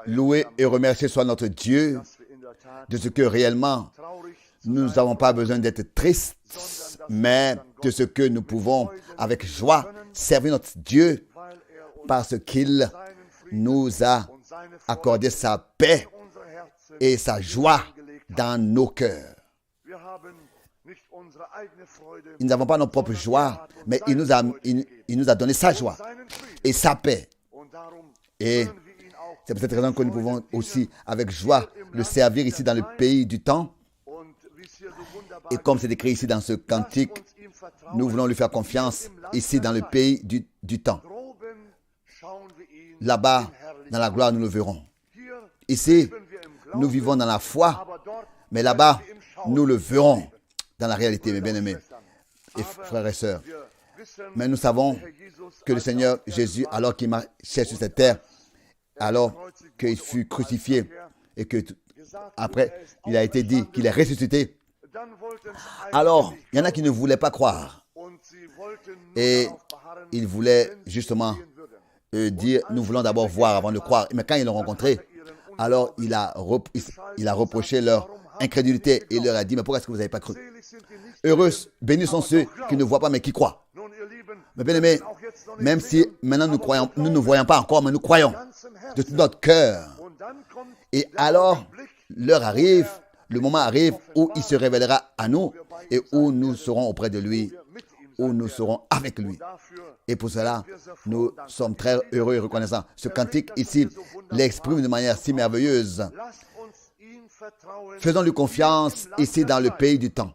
Loué et remercié soit notre Dieu de ce que réellement nous n'avons pas besoin d'être tristes, mais de ce que nous pouvons avec joie servir notre Dieu parce qu'il nous a accordé sa paix et sa joie dans nos cœurs. Nous n'avons pas notre propre joie, mais il nous a donné sa joie et sa paix. Et c'est pour cette raison que nous pouvons aussi avec joie le servir ici dans le pays du temps. Et comme c'est écrit ici dans ce cantique, nous voulons lui faire confiance ici dans le pays du temps. Là-bas, dans la gloire, nous le verrons. Ici, nous vivons dans la foi, mais là-bas, nous le verrons dans la réalité, mes bien-aimés et frères et sœurs. Mais nous savons que le Seigneur Jésus, alors qu'il marchait sur cette terre, alors qu'il fut crucifié et que après, il a été dit qu'il est ressuscité. Alors, il y en a qui ne voulaient pas croire. Et ils voulaient justement dire, nous voulons d'abord voir avant de croire. Mais quand ils l'ont rencontré, alors il a reproché leur incrédulité et il leur a dit, mais pourquoi est-ce que vous n'avez pas cru? Heureux, bénis sont ceux qui ne voient pas mais qui croient. Mais bien aimés, même si maintenant nous ne voyons pas encore, mais nous croyons de tout notre cœur. Et alors, l'heure arrive, le moment arrive où il se révélera à nous et où nous serons auprès de lui, où nous serons avec lui. Et pour cela, nous sommes très heureux et reconnaissants. Ce cantique ici l'exprime de manière si merveilleuse. Faisons-lui confiance ici dans le pays du temps.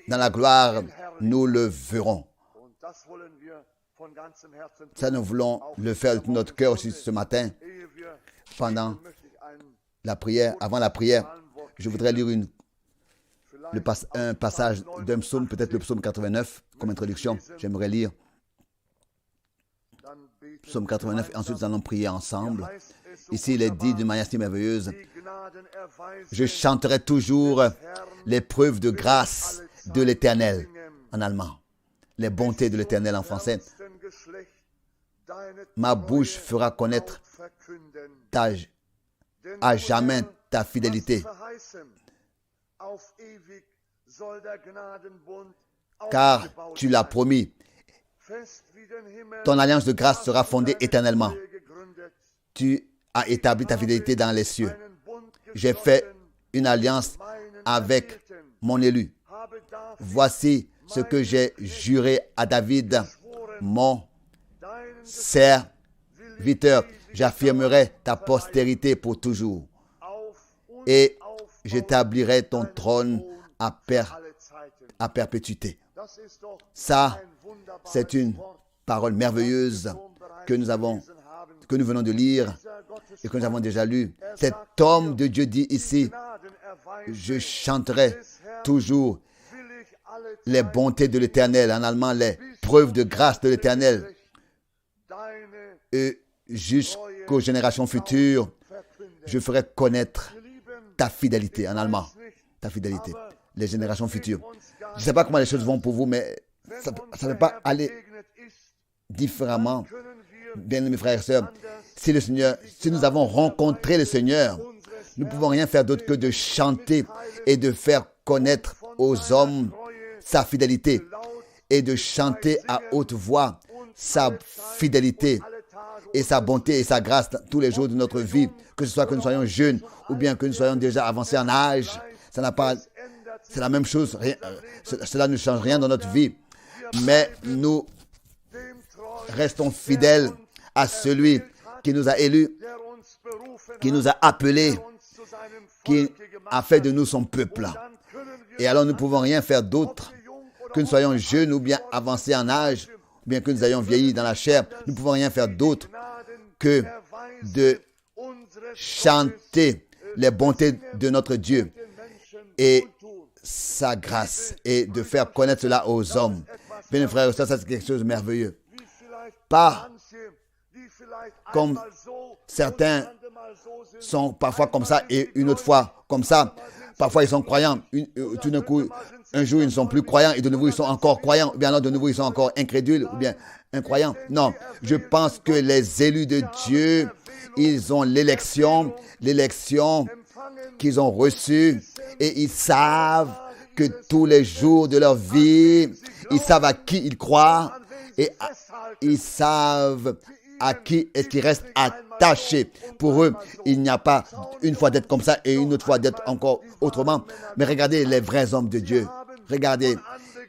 Dans la gloire, nous le verrons. Ça, nous voulons le faire de tout notre cœur aussi ce matin. Pendant la prière, avant la prière, je voudrais lire un passage d'un psaume, peut-être le psaume 89, comme introduction. J'aimerais lire psaume 89 et ensuite nous allons prier ensemble. Ici, il est dit d'une manière si merveilleuse, je chanterai toujours les preuves de grâce de l'Éternel, en allemand, les bontés de l'Éternel en français. Ma bouche fera connaître à jamais ta fidélité, car tu l'as promis. Ton alliance de grâce sera fondée éternellement. Tu as établi ta fidélité dans les cieux. J'ai fait une alliance avec mon élu. Voici ce que j'ai juré à David, mon serviteur. J'affirmerai ta postérité pour toujours. Et j'établirai ton trône à perpétuité. Ça, c'est une parole merveilleuse que nous venons de lire et que nous avons déjà lu. Cet homme de Dieu dit ici, je chanterai toujours les bontés de l'Éternel, en allemand les preuves de grâce de l'Éternel, et jusqu'aux générations futures, je ferai connaître ta fidélité, en allemand, ta fidélité, les générations futures. Je ne sais pas comment les choses vont pour vous, mais ça ne va pas aller différemment. Bien mes frères et sœurs, si nous avons rencontré le Seigneur, nous ne pouvons rien faire d'autre que de chanter et de faire connaître aux hommes sa fidélité et de chanter à haute voix sa fidélité et sa bonté et sa grâce tous les jours de notre vie, que ce soit que nous soyons jeunes ou bien que nous soyons déjà avancés en âge. C'est la même chose. Cela ne change rien dans notre vie. Mais nous restons fidèles à celui qui nous a élus, qui nous a appelés, qui a fait de nous son peuple. Et alors nous ne pouvons rien faire d'autre que nous soyons jeunes ou bien avancés en âge, ou bien que nous ayons vieilli dans la chair. Nous ne pouvons rien faire d'autre que de chanter les bontés de notre Dieu et sa grâce et de faire connaître cela aux hommes. Bien frères, ça c'est quelque chose de merveilleux. Pas comme certains sont parfois comme ça et une autre fois comme ça. Parfois ils sont croyants, tout d'un coup un jour ils ne sont plus croyants et de nouveau ils sont encore croyants, ou bien alors de nouveau ils sont encore incrédules, ou bien incroyants. Non, je pense que les élus de Dieu, ils ont l'élection qu'ils ont reçue et ils savent que tous les jours de leur vie, ils savent à qui ils croient et ils savent à qui est-ce qu'ils restent attachés. Pour eux, il n'y a pas une fois d'être comme ça et une autre fois d'être encore autrement. Mais regardez les vrais hommes de Dieu. Regardez,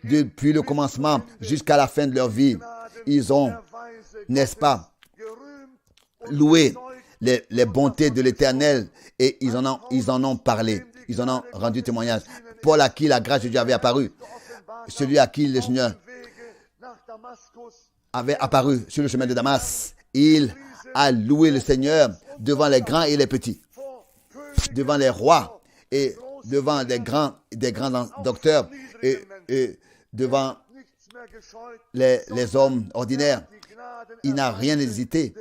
depuis le commencement jusqu'à la fin de leur vie, ils ont, n'est-ce pas, loué les bontés de l'Éternel et ils en ont parlé. Ils en ont rendu témoignage. Paul à qui la grâce de Dieu avait apparu, celui à qui le Seigneur avait apparu sur le chemin de Damas, il a loué le Seigneur devant les grands et les petits, devant les rois et devant des grands docteurs et devant les hommes ordinaires. Il n'a rien hésité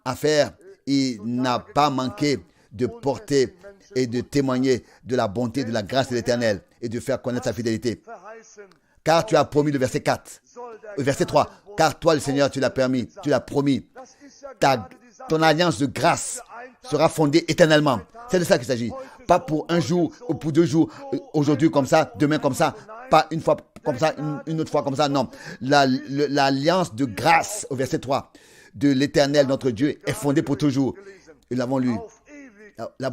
à faire. Il n'a pas manqué de porter et de témoigner de la bonté, de la grâce de l'Éternel et de faire connaître sa fidélité. Car tu as promis, le verset 4, le verset 3, car toi le Seigneur, tu l'as permis, tu l'as promis. Ton alliance de grâce sera fondée éternellement. C'est de ça qu'il s'agit. Pas pour un jour ou pour 2 jours, aujourd'hui comme ça, demain comme ça, pas une fois comme ça, une autre fois comme ça, non. L'alliance de grâce, au verset 3, de l'Éternel, notre Dieu, est fondée pour toujours. Nous l'avons lu. La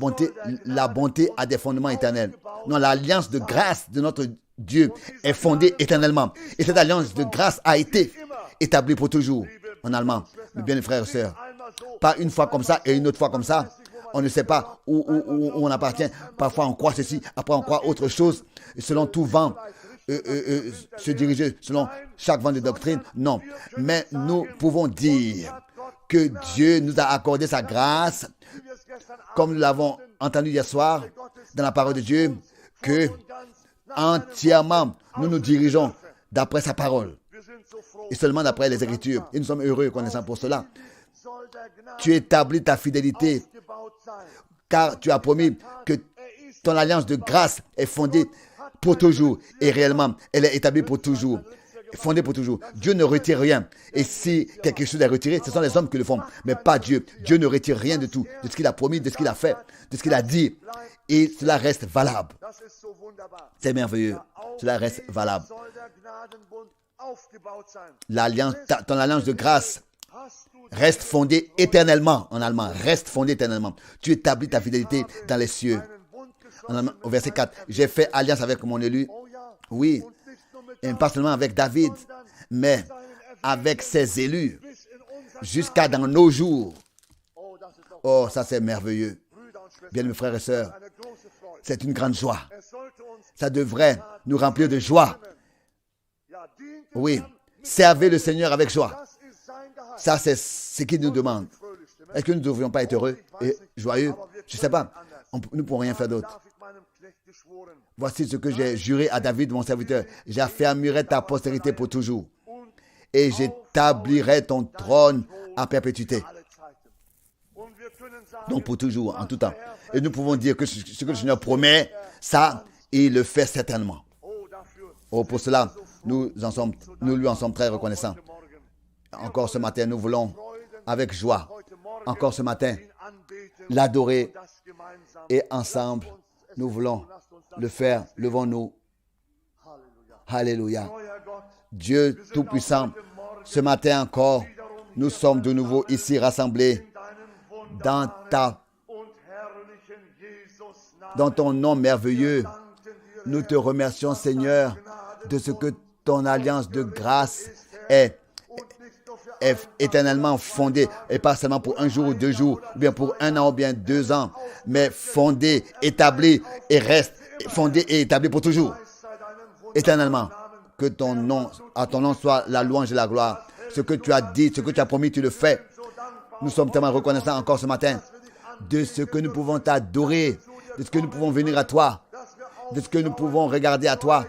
bonté a des fondements éternels. Non, l'alliance de grâce de notre Dieu est fondée éternellement. Et cette alliance de grâce a été établie pour toujours. En allemand, mes bien frères et sœurs. Pas une fois comme ça et une autre fois comme ça. On ne sait pas où on appartient. Parfois on croit ceci, après on croit autre chose. Selon tout vent, se diriger selon chaque vent de doctrine. Non. Mais nous pouvons dire que Dieu nous a accordé sa grâce, comme nous l'avons entendu hier soir dans la parole de Dieu, que entièrement nous nous dirigeons d'après sa parole et seulement d'après les Écritures. Et nous sommes heureux et connaissants pour cela. Tu établis ta fidélité car tu as promis que ton alliance de grâce est fondée pour toujours. Et réellement, elle est établie pour toujours. Fondée pour toujours. Dieu ne retire rien. Et si quelque chose est retiré, ce sont les hommes qui le font, mais pas Dieu. Dieu ne retire rien de tout, de ce qu'il a promis, de ce qu'il a fait, de ce qu'il a dit. Et cela reste valable. C'est merveilleux. Cela reste valable. Ton alliance de grâce reste fondée éternellement. En allemand, reste fondée éternellement. Tu établis ta fidélité dans les cieux. En allemand, au verset 4, j'ai fait alliance avec mon élu. Oui. Et pas seulement avec David, mais avec ses élus, jusqu'à dans nos jours. Oh, ça c'est merveilleux. Bien, mes frères et sœurs, c'est une grande joie. Ça devrait nous remplir de joie. Oui, servez le Seigneur avec joie. Ça, c'est ce qu'il nous demande. Est-ce que nous ne devrions pas être heureux et joyeux? Je ne sais pas. Nous ne pourrons rien faire d'autre. Voici ce que j'ai juré à David, mon serviteur. J'affermirai ta postérité pour toujours. Et j'établirai ton trône à perpétuité. Donc pour toujours, en tout temps. Et nous pouvons dire que ce que le Seigneur promet, ça, il le fait certainement. Oh, pour cela, nous lui en sommes très reconnaissants. Encore ce matin, nous voulons, avec joie, encore ce matin, l'adorer. Et ensemble, nous voulons le faire. Levons-nous. Alléluia. Dieu Tout-Puissant, ce matin encore, nous sommes de nouveau ici rassemblés dans ton nom merveilleux. Nous te remercions, Seigneur, de ce que ton alliance de grâce est éternellement fondée, et pas seulement pour un jour ou 2 jours, ou bien pour 1 an ou bien 2 ans, mais fondée, établie et reste fondée et établie pour toujours, éternellement. Que à ton nom soit la louange et la gloire. Ce que tu as dit, ce que tu as promis, tu le fais. Nous sommes tellement reconnaissants encore ce matin de ce que nous pouvons t'adorer, de ce que nous pouvons venir à toi, de ce que nous pouvons regarder à toi.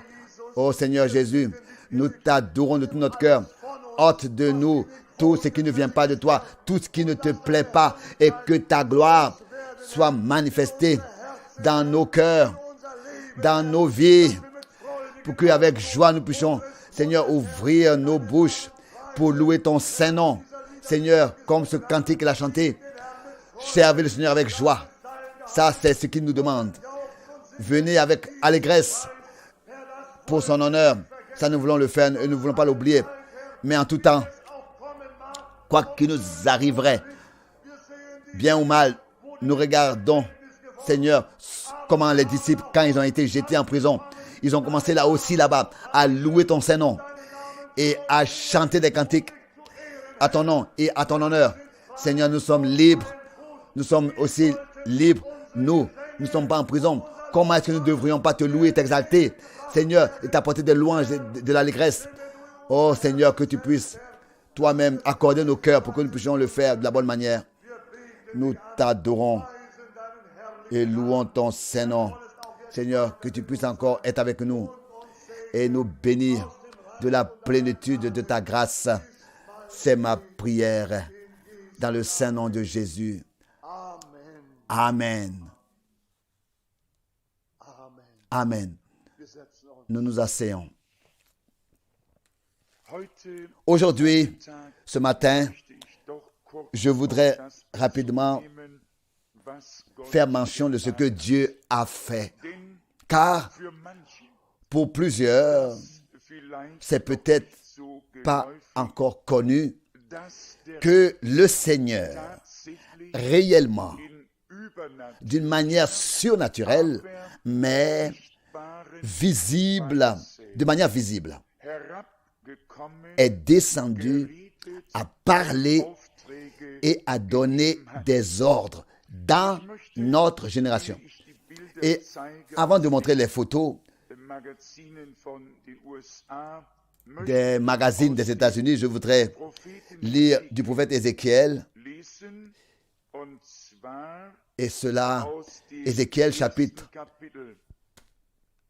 Oh Seigneur Jésus, nous t'adorons de tout notre cœur. Ôte de nous tout ce qui ne vient pas de toi, tout ce qui ne te plaît pas, et que ta gloire soit manifestée dans nos cœurs, dans nos vies, pour qu'avec joie nous puissions, Seigneur, ouvrir nos bouches pour louer ton Saint-Nom. Seigneur, comme ce cantique qu'il a chanté, servez le Seigneur avec joie. Ça, c'est ce qu'il nous demande. Venez avec allégresse pour son honneur. Ça, nous voulons le faire et nous ne voulons pas l'oublier. Mais en tout temps, quoi qu'il nous arriverait, bien ou mal, nous regardons, Seigneur, comment les disciples, quand ils ont été jetés en prison, ils ont commencé là aussi, là-bas, à louer ton Saint-Nom et à chanter des cantiques à ton nom et à ton honneur. Seigneur, nous sommes libres. Nous sommes aussi libres. Nous ne sommes pas en prison. Comment est-ce que nous ne devrions pas te louer et t'exalter, Seigneur, et t'apporter des louanges et de l'allégresse? Oh Seigneur, que tu puisses toi-même accorder nos cœurs pour que nous puissions le faire de la bonne manière. Nous t'adorons et louons ton Saint-Nom. Seigneur, que tu puisses encore être avec nous et nous bénir de la plénitude de ta grâce. C'est ma prière dans le Saint-Nom de Jésus. Amen. Amen. Nous nous asseyons. Aujourd'hui, ce matin, je voudrais rapidement faire mention de ce que Dieu a fait. Car pour plusieurs, c'est peut-être pas encore connu que le Seigneur, réellement, d'une manière surnaturelle, mais visible, de manière visible, est descendu à parler et à donner des ordres dans notre génération. Et avant de montrer les photos des magazines des États-Unis, je voudrais lire du prophète Ézéchiel. Et cela, Ézéchiel chapitre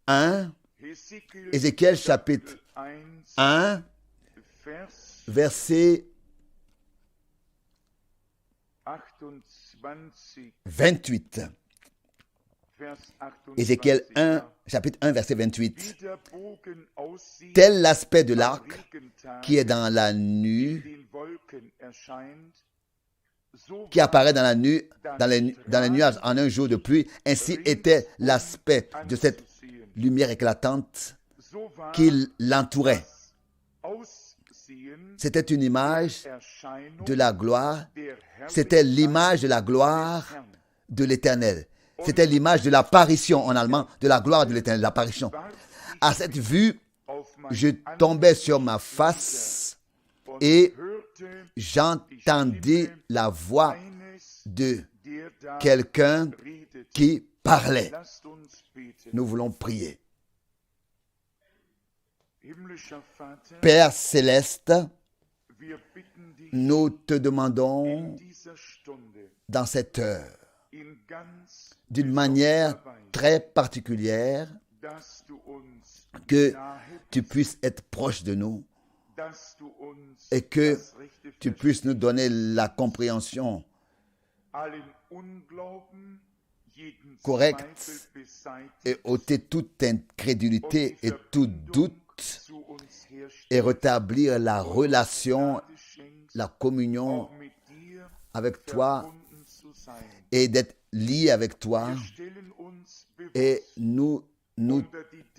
1, Ézéchiel chapitre 1, verset 28. Ézéchiel 1, chapitre 1, verset 28. Tel l'aspect de l'arc qui est dans la nuit, qui apparaît dans la nuit, dans les nuages en un jour de pluie, ainsi était l'aspect de cette lumière éclatante qui l'entourait. C'était une image de la gloire. C'était l'image de la gloire de l'Éternel. C'était l'image de l'apparition en allemand, de la gloire de l'Éternel, l'apparition. À cette vue, je tombais sur ma face et j'entendis la voix de quelqu'un qui parlait. Nous voulons prier. Père céleste, nous te demandons dans cette heure, d'une manière très particulière, que tu puisses être proche de nous et que tu puisses nous donner la compréhension correcte et ôter toute incrédulité et tout doute et rétablir la relation, la communion avec toi et d'être liés avec toi. Et nous nous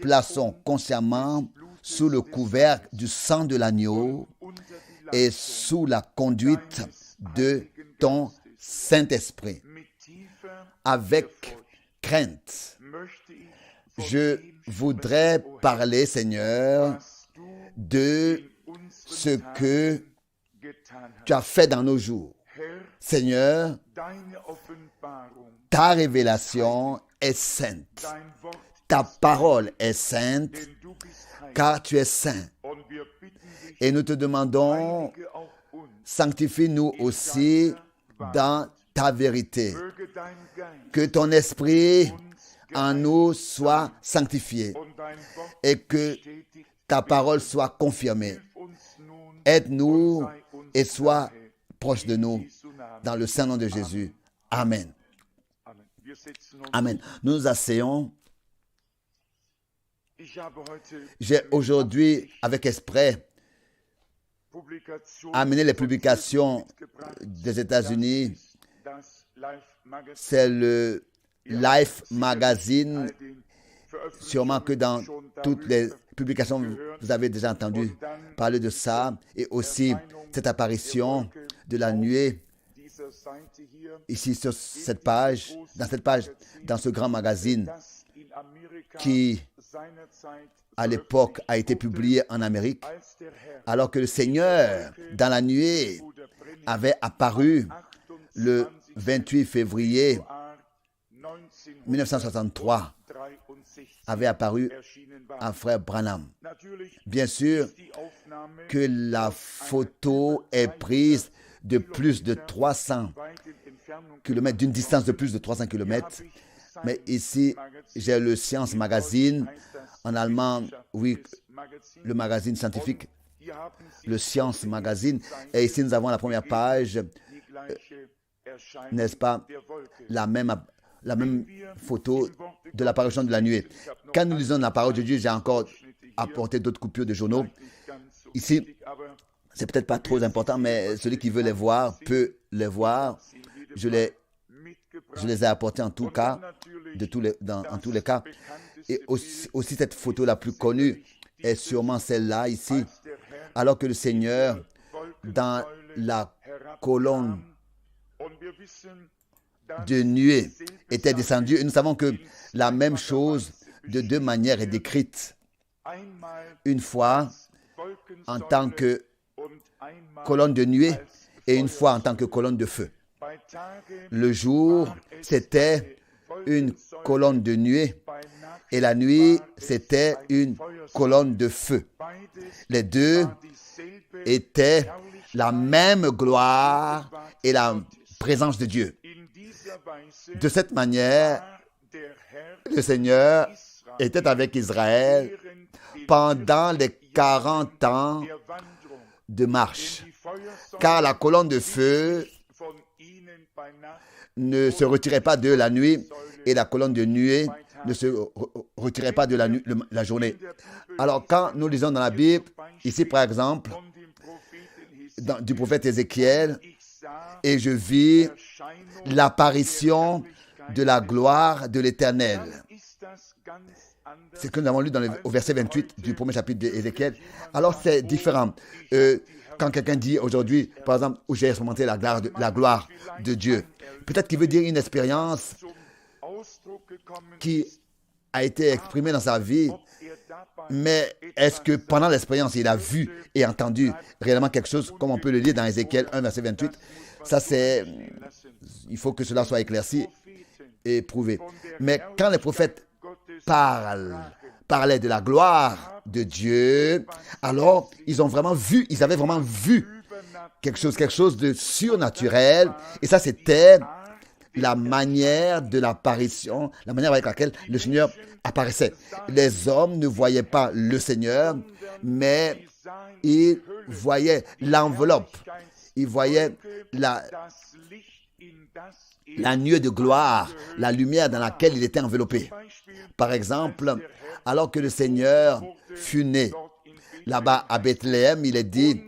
plaçons consciemment sous le couvercle du sang de l'agneau et sous la conduite de ton Saint-Esprit. Avec crainte, je voudrais parler, Seigneur, de ce que tu as fait dans nos jours. Seigneur, ta révélation est sainte. Ta parole est sainte, car tu es saint. Et nous te demandons, sanctifie-nous aussi dans ta vérité. Que ton esprit en nous soit sanctifié et que ta parole soit confirmée. Aide-nous et sois proche de nous dans le Saint-Nom de Jésus. Amen. Amen. Nous nous asseyons. J'ai aujourd'hui, avec exprès, amené les publications des États-Unis. C'est le Life Magazine. Sûrement que dans toutes les publications, vous avez déjà entendu parler de ça. Et aussi cette apparition de la nuée, ici sur cette page, dans ce grand magazine qui, à l'époque, a été publié en Amérique, alors que le Seigneur, dans la nuée, avait apparu le 28 février 1963, avait apparu à frère Branham. Bien sûr que la photo est prise de plus de 300 km, d'une distance de plus de 300 km. Mais ici, j'ai le Science Magazine, en allemand, oui, le magazine scientifique, le Science Magazine. Et ici, nous avons la première page, n'est-ce pas, la même photo de l'apparition de la nuée. Quand nous lisons la parole de Dieu, j'ai encore apporté d'autres coupures de journaux. Ici, c'est peut-être pas trop important, mais celui qui veut les voir peut les voir. Je les ai apportés en tout cas, en tous les cas. Et aussi cette photo la plus connue est sûrement celle-là ici, alors que le Seigneur, dans la colonne de nuée, était descendu. Et nous savons que la même chose, de deux manières, est décrite. Une fois en tant que colonne de nuée et une fois en tant que colonne de feu. Le jour, c'était une colonne de nuée et la nuit, c'était une colonne de feu. Les deux étaient la même gloire et la présence de Dieu. De cette manière, le Seigneur était avec Israël pendant les 40 ans de marche, car la colonne de feu ne se retirait pas de la nuit et la colonne de nuée ne se retirait pas de la journée. Alors, quand nous lisons dans la Bible, ici par exemple, du prophète Ézéchiel, et je vis l'apparition de la gloire de l'Éternel. C'est ce que nous avons lu au verset 28 du premier chapitre d'Ézéchiel. Alors c'est différent. Quand quelqu'un dit aujourd'hui, par exemple, où j'ai expérimenté la gloire de Dieu, peut-être qu'il veut dire une expérience qui a été exprimée dans sa vie, mais est-ce que pendant l'expérience, il a vu et entendu réellement quelque chose, comme on peut le lire dans Ézéchiel 1, verset 28? Ça, il faut que cela soit éclairci et prouvé. Mais quand les prophètes parlaient de la gloire de Dieu, alors ils avaient vraiment vu quelque chose de surnaturel. Et ça, c'était la manière de l'apparition, la manière avec laquelle le Seigneur apparaissait. Les hommes ne voyaient pas le Seigneur, mais ils voyaient l'enveloppe. Ils voyaient la nuée de gloire, la lumière dans laquelle il était enveloppé. Par exemple, alors que le Seigneur fut né là-bas à Bethléem, il est dit,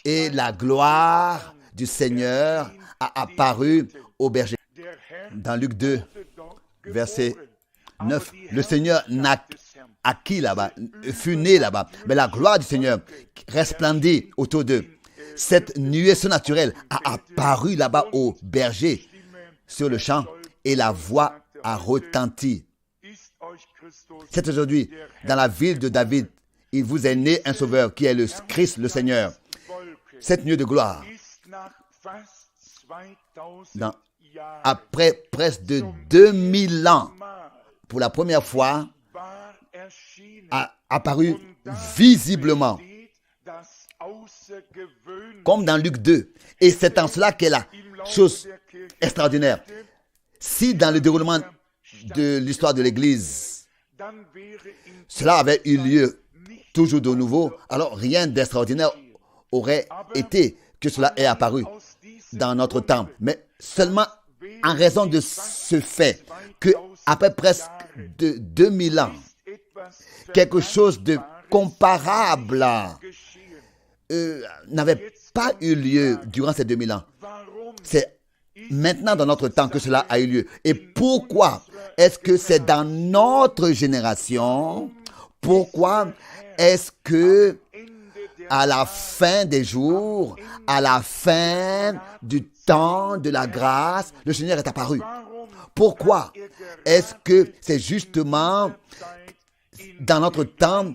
et la gloire du Seigneur a apparu au berger. Dans Luc 2, verset 9, le Seigneur naquit là-bas, fut né là-bas, mais la gloire du Seigneur resplendit autour d'eux. Cette nuée surnaturelle a apparu là-bas au berger sur le champ et la voix a retenti. C'est aujourd'hui, dans la ville de David, il vous est né un sauveur qui est le Christ, le Seigneur. Cette nuée de gloire, après presque de 2000 ans, pour la première fois, a apparu visiblement, comme dans Luc 2. Et c'est en cela qu'est la chose extraordinaire. Si dans le déroulement de l'histoire de l'Église, cela avait eu lieu toujours de nouveau, alors rien d'extraordinaire aurait été que cela ait apparu dans notre temps. Mais seulement en raison de ce fait que après presque de 2000 ans, quelque chose de comparable n'avait pas eu lieu durant ces 2000 ans. C'est maintenant dans notre temps que cela a eu lieu. Et pourquoi est-ce que c'est dans notre génération? Pourquoi est-ce que à la fin des jours, à la fin du temps de la grâce, le Seigneur est apparu? Pourquoi est-ce que c'est justement dans notre temps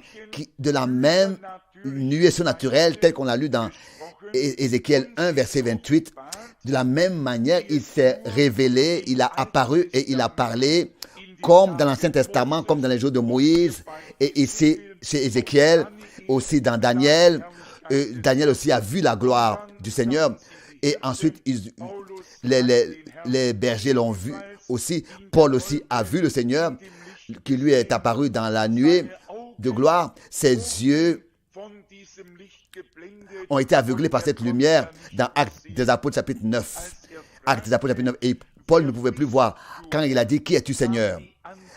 de la même nuée surnaturelle, telle qu'on l'a lu dans Ézéchiel 1, verset 28, de la même manière, il s'est révélé, il a apparu et il a parlé, comme dans l'Ancien Testament, comme dans les jours de Moïse, et ici chez Ézéchiel, aussi dans Daniel. Daniel aussi a vu la gloire du Seigneur, et ensuite les bergers l'ont vu aussi. Paul aussi a vu le Seigneur, qui lui est apparu dans la nuée de gloire. Ses yeux ont été aveuglés par cette lumière dans Actes des Apôtres chapitre 9. Actes des Apôtres chapitre 9. Et Paul ne pouvait plus voir. Quand il a dit « Qui es-tu, Seigneur ?»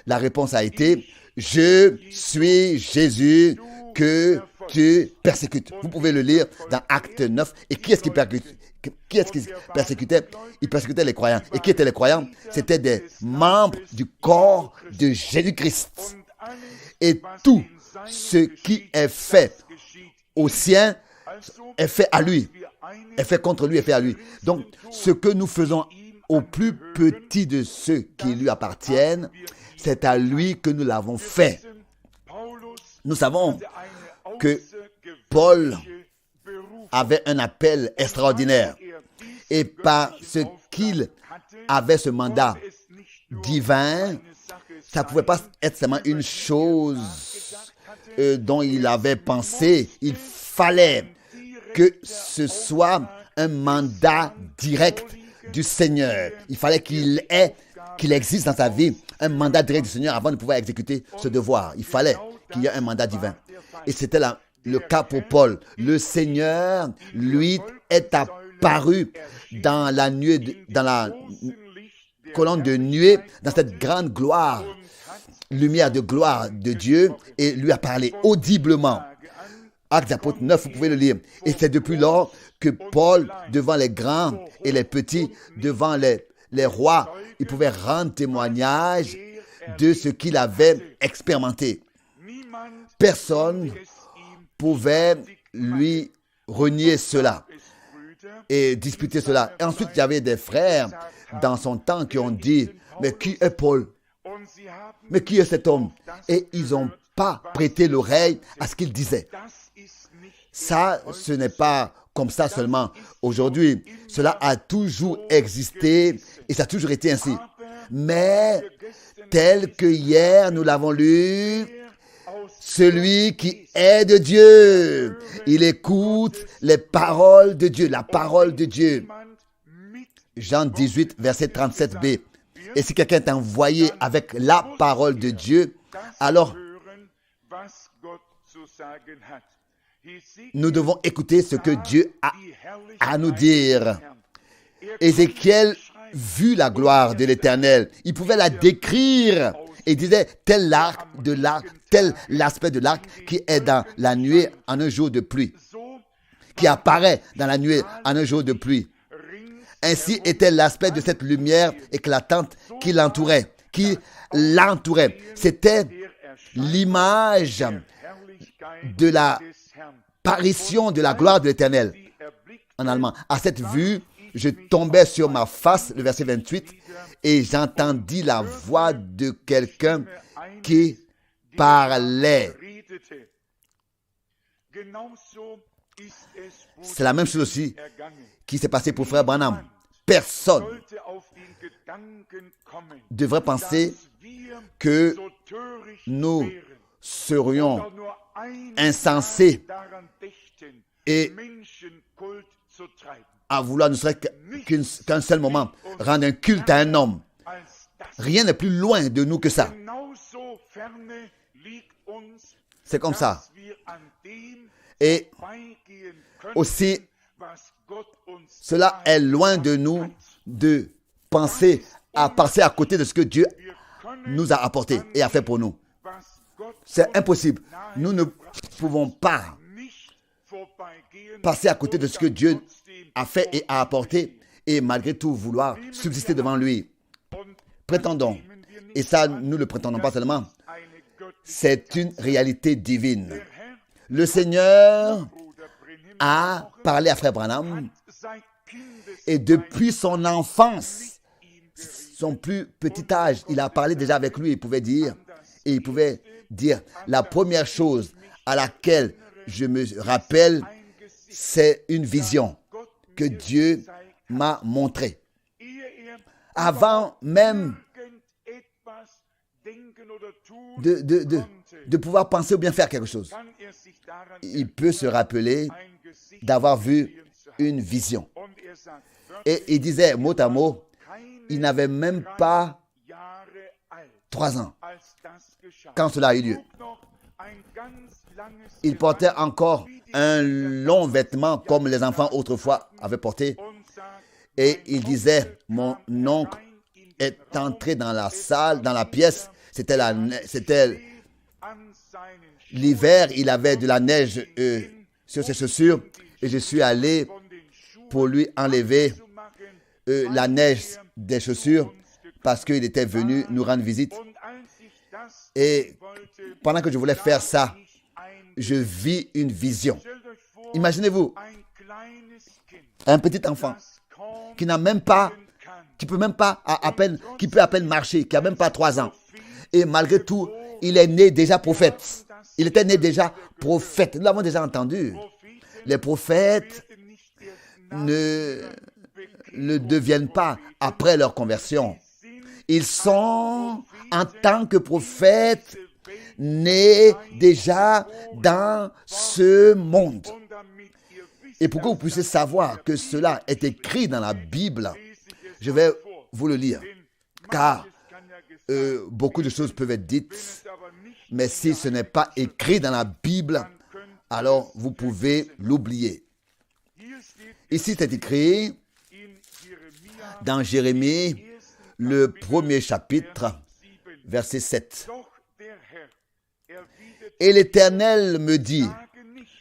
La réponse a été « Je suis Jésus que tu persécutes. » Vous pouvez le lire dans Actes 9. Et qui est-ce qui persécutait? Il persécutait les croyants. Et qui étaient les croyants? C'étaient des membres du corps de Jésus-Christ. Et tout ce qui est fait aux siens est fait à lui, est fait contre lui, est fait à lui. Donc, ce que nous faisons au plus petit de ceux qui lui appartiennent, c'est à lui que nous l'avons fait. Nous savons que Paul avait un appel extraordinaire. Et parce qu'il avait ce mandat divin, ça ne pouvait pas être seulement une chose dont il avait pensé. Il fallait que ce soit un mandat direct du Seigneur. Il fallait qu'il existe dans sa vie un mandat direct du Seigneur avant de pouvoir exécuter ce devoir. Il fallait qu'il y ait un mandat divin. Et c'était le cas pour Paul. Le Seigneur, lui, est apparu dans la nuée, dans la colonne de nuée, dans cette grande gloire, lumière de gloire de Dieu, et lui a parlé audiblement. Actes des Apôtres 9, vous pouvez le lire. Et c'est depuis lors que Paul, devant les grands et les petits, devant les rois, il pouvait rendre témoignage de ce qu'il avait expérimenté. Personne pouvait lui renier cela et disputer cela. Et ensuite, il y avait des frères dans son temps qui ont dit, mais qui est Paul? Mais qui est cet homme? Et ils n'ont pas prêté l'oreille à ce qu'il disait. Ça, ce n'est pas comme ça seulement aujourd'hui. Cela a toujours existé et ça a toujours été ainsi. Mais tel que hier nous l'avons lu, celui qui est de Dieu, il écoute les paroles de Dieu, la parole de Dieu. Jean 18, verset 37b. Et si quelqu'un est envoyé avec la parole de Dieu, alors nous devons écouter ce que Dieu a à nous dire. Ézéchiel vit la gloire de l'Éternel. Il pouvait la décrire et disait tel l'arc de l'arc, tel l'aspect de l'arc qui est dans la nuée en un jour de pluie, qui apparaît dans la nuée en un jour de pluie. Ainsi était l'aspect de cette lumière éclatante qui l'entourait, C'était l'image de la apparition de la gloire de l'Éternel. En allemand. À cette vue, je tombais sur ma face, le verset 28, et j'entendis la voix de quelqu'un qui parlait. C'est la même chose aussi qui s'est passé pour frère Branham. Personne devrait penser que nous serions insensés et à vouloir ne serait qu'un seul moment rendre un culte à un homme. Rien n'est plus loin de nous que ça. C'est comme ça. Et aussi, cela est loin de nous de penser à passer à côté de ce que Dieu nous a apporté et a fait pour nous. C'est impossible. Nous ne pouvons pas passer à côté de ce que Dieu a fait et a apporté et malgré tout vouloir subsister devant lui. Prétendons, et ça nous ne le prétendons pas seulement, c'est une réalité divine. Le Seigneur a parlé à Frère Branham et depuis son enfance, son plus petit âge, il a parlé déjà avec lui. Il pouvait dire, la première chose à laquelle je me rappelle, c'est une vision que Dieu m'a montrée. Avant même de pouvoir penser ou bien faire quelque chose, il peut se rappeler d'avoir vu une vision. Et il disait mot à mot, il n'avait même pas 3 ans quand cela a eu lieu. Il portait encore un long vêtement comme les enfants autrefois avaient porté. Et il disait, mon oncle est entré dans la salle, dans la pièce. C'était l'hiver, il avait de la neige sur ses chaussures. Et je suis allé pour lui enlever la neige des chaussures parce qu'il était venu nous rendre visite. Et pendant que je voulais faire ça, je vis une vision. Imaginez-vous, un petit enfant qui n'a même pas, qui peut à peine marcher, qui a même pas 3 ans. Et malgré tout, il est né déjà prophète. Il était né déjà prophète. Nous l'avons déjà entendu. Les prophètes ne le deviennent pas après leur conversion. Ils sont, en tant que prophètes, nés déjà dans ce monde. Et pour que vous puissiez savoir que cela est écrit dans la Bible, je vais vous le lire. Car beaucoup de choses peuvent être dites, mais si ce n'est pas écrit dans la Bible, alors vous pouvez l'oublier. Ici, c'est écrit dans Jérémie, le 1er chapitre, verset 7. Et l'Éternel me dit,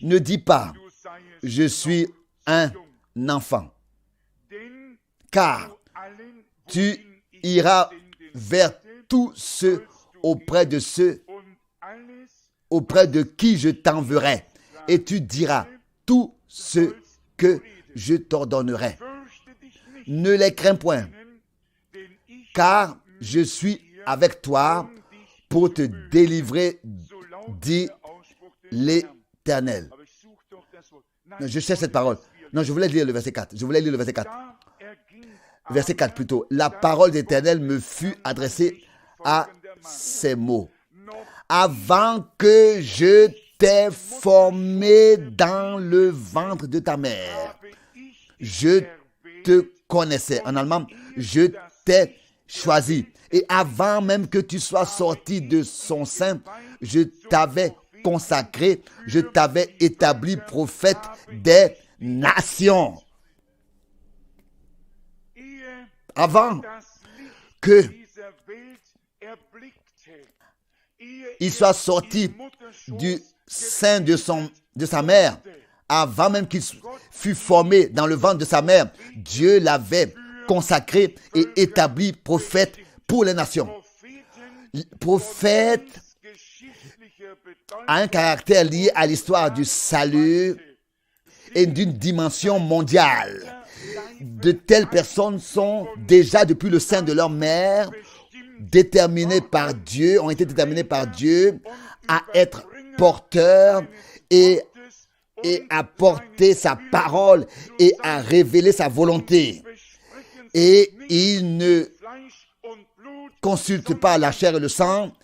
ne dis pas, je suis un enfant, car tu iras vers tous ceux auprès de qui je t'enverrai, et tu diras tout ce que je t'ordonnerai. Ne les crains point, car je suis avec toi pour te délivrer, dit l'Éternel. Je cherche cette parole. Non, je voulais lire le verset 4. Verset 4 plutôt. La parole d'Éternel me fut adressée à ces mots. Avant que je t'ai formé dans le ventre de ta mère, je te connaissais. En allemand, je t'ai choisi. Et avant même que tu sois sorti de son sein, je t'avais consacré, je t'avais établi prophète des nations. Avant que il soit sorti du sein de sa mère, avant même qu'il fût formé dans le ventre de sa mère, Dieu l'avait consacré et établi prophète pour les nations. Prophète a un caractère lié à l'histoire du salut et d'une dimension mondiale. De telles personnes sont déjà depuis le sein de leur mère ont été déterminées par Dieu à être porteurs et à porter sa parole et à révéler sa volonté. Et ils ne consultent pas la chair et le sang,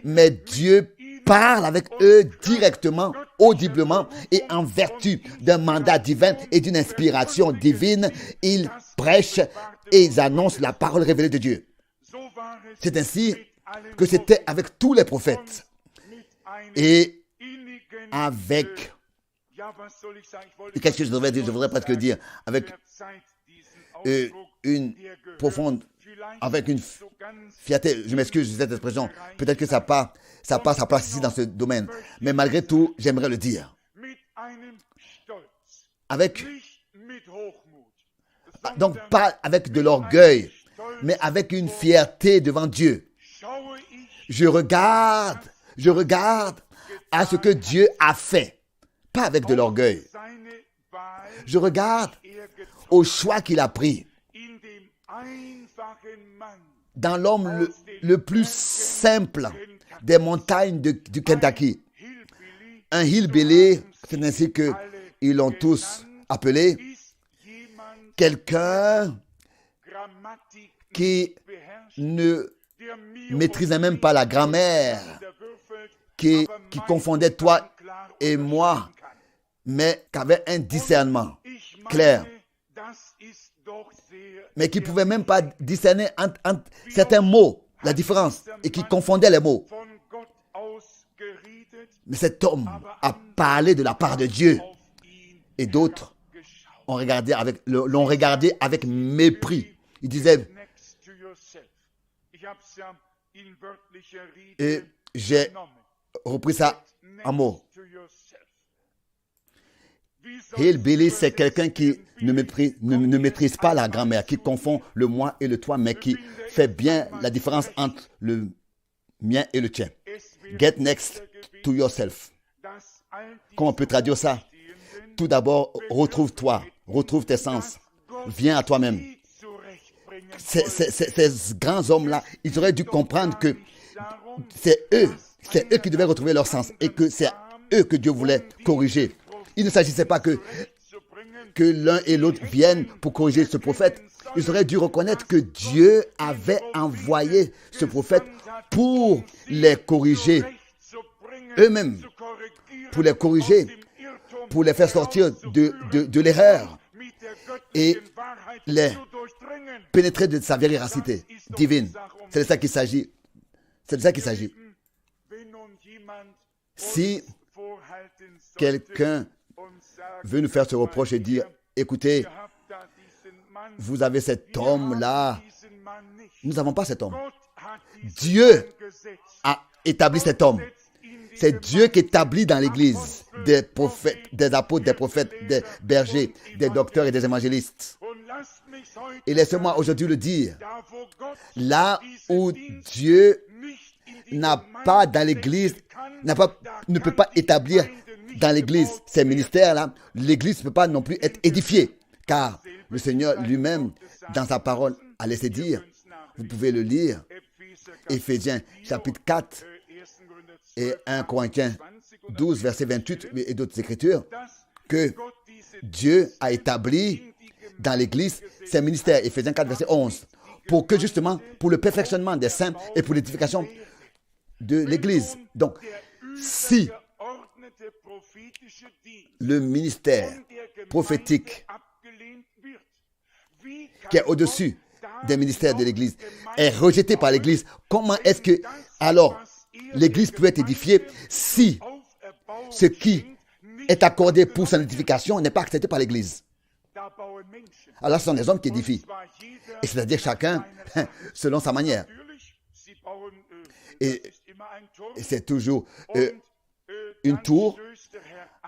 mais Dieu parle avec eux directement, audiblement et en vertu d'un mandat divin et d'une inspiration divine. Ils prêchent et ils annoncent la parole révélée de Dieu. C'est ainsi que c'était avec tous les prophètes et avec... Qu'est-ce que je devrais dire? Je voudrais presque dire avec une profonde, avec une fierté. Je m'excuse de cette expression. Peut-être que ça n'a pas sa place ici dans ce domaine. Mais malgré tout, j'aimerais le dire. Donc pas avec de l'orgueil, mais avec une fierté devant Dieu. Je regarde à ce que Dieu a fait. Pas avec de l'orgueil. Je regarde au choix qu'il a pris. Dans l'homme le plus simple des montagnes du Kentucky. Un hillbilly, c'est ainsi qu'ils l'ont tous appelé. Quelqu'un qui ne maîtrisait même pas la grammaire, qui confondait toi et moi, mais qui avait un discernement clair, mais qui ne pouvait même pas discerner entre certains mots, la différence, et qui confondait les mots. Mais cet homme a parlé de la part de Dieu, et d'autres l'ont regardé avec mépris. Il disait, et j'ai repris ça en mots. Hillbilly, c'est quelqu'un qui ne maîtrise pas la grammaire, qui confond le moi et le toi, mais qui fait bien la différence entre le mien et le tien. Get next to yourself. Comment on peut traduire ça? Tout d'abord, retrouve-toi, retrouve tes sens, viens à toi-même. Ces grands hommes-là, ils auraient dû comprendre que c'est eux qui devaient retrouver leur sens et que c'est eux que Dieu voulait corriger. Il ne s'agissait pas que l'un et l'autre viennent pour corriger ce prophète. Ils auraient dû reconnaître que Dieu avait envoyé ce prophète pour les corriger eux-mêmes, pour les corriger, pour les faire sortir de l'erreur et les pénétrer de sa véracité divine. C'est de ça qu'il s'agit. C'est de ça qu'il s'agit. Si quelqu'un veut nous faire ce reproche et dire, écoutez, vous avez cet homme-là. Nous n'avons pas cet homme. Dieu a établi cet homme. C'est Dieu qui établit dans l'Église des prophètes, des apôtres, des prophètes, des bergers, des docteurs et des évangélistes. Et laissez-moi aujourd'hui le dire. Là où Dieu n'a pas dans l'Église, ne peut pas établir dans l'Église ces ministères-là, l'Église ne peut pas non plus être édifiée. Car le Seigneur lui-même, dans sa parole, a laissé dire, vous pouvez le lire, Éphésiens chapitre 4 et 1 Corinthiens 12, verset 28 et d'autres écritures, que Dieu a établi dans l'Église ses ministères, Éphésiens 4, verset 11, pour que justement, pour le perfectionnement des saints et pour l'édification de l'Église. Donc, si le ministère prophétique qui est au-dessus des ministères de l'Église est rejeté par l'Église, comment est-ce que alors l'Église peut être édifiée si ce qui est accordé pour son édification n'est pas accepté par l'Église? Alors ce sont les hommes qui édifient, et c'est-à-dire chacun selon sa manière. Et c'est toujours une tour.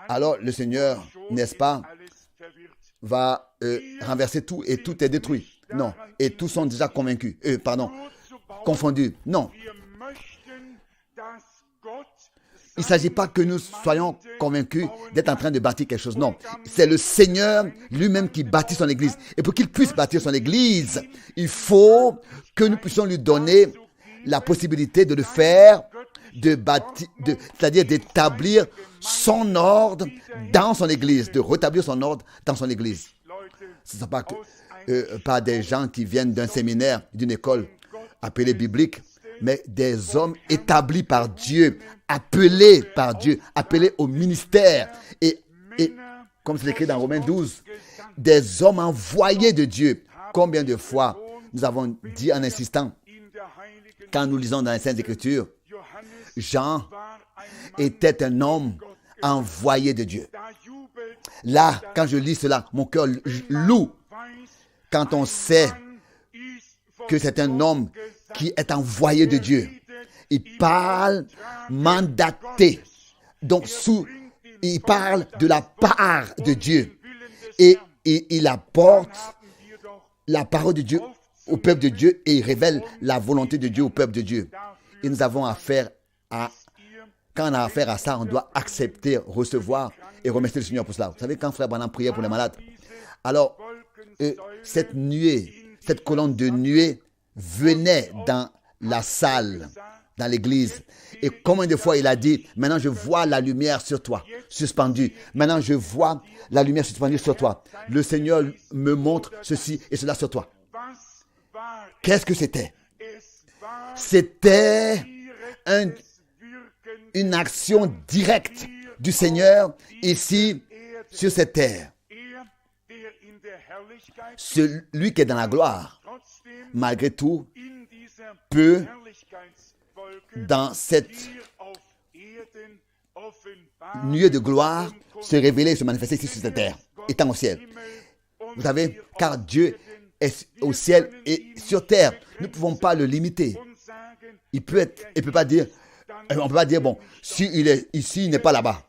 Alors le Seigneur, n'est-ce pas, va renverser tout et tout est détruit. Non, et tous sont déjà convaincus. Confondus. Non. Il ne s'agit pas que nous soyons convaincus d'être en train de bâtir quelque chose. Non, c'est le Seigneur lui-même qui bâtit son Église. Et pour qu'il puisse bâtir son Église, il faut que nous puissions lui donner la possibilité de le faire, c'est-à-dire d'établir son ordre dans son Église, de rétablir son ordre dans son Église. Ce ne sont pas des gens qui viennent d'un séminaire, d'une école appelée biblique, mais des hommes établis par Dieu, appelés par Dieu, appelés au ministère. Et comme c'est écrit dans Romains 12, des hommes envoyés de Dieu. Combien de fois nous avons dit en insistant, quand nous lisons dans les Saintes Écritures, Jean était un homme envoyé de Dieu. Là, quand je lis cela, mon cœur loue, quand on sait que c'est un homme qui est envoyé de Dieu. Il parle mandaté. Donc, il parle de la part de Dieu. Et il apporte la parole de Dieu au peuple de Dieu et il révèle la volonté de Dieu au peuple de Dieu. Et nous avons affaire à... Quand on a affaire à ça, on doit accepter, recevoir et remercier le Seigneur pour cela. Vous savez, quand Frère Branham priait pour les malades, alors cette nuée, cette colonne de nuée venait dans la salle, dans l'église. Et combien de fois il a dit, maintenant je vois la lumière sur toi, suspendue. Maintenant je vois la lumière suspendue sur toi. Le Seigneur me montre ceci et cela sur toi. Qu'est-ce que c'était? C'était une action directe du Seigneur ici sur cette terre. Celui qui est dans la gloire, malgré tout, peut, dans cette nuée de gloire, se révéler et se manifester ici sur cette terre, étant au ciel. Vous savez, car Dieu est au ciel et sur terre. Nous ne pouvons pas le limiter. Il peut pas dire, on ne peut pas dire, bon, s'il est ici, il n'est pas là-bas.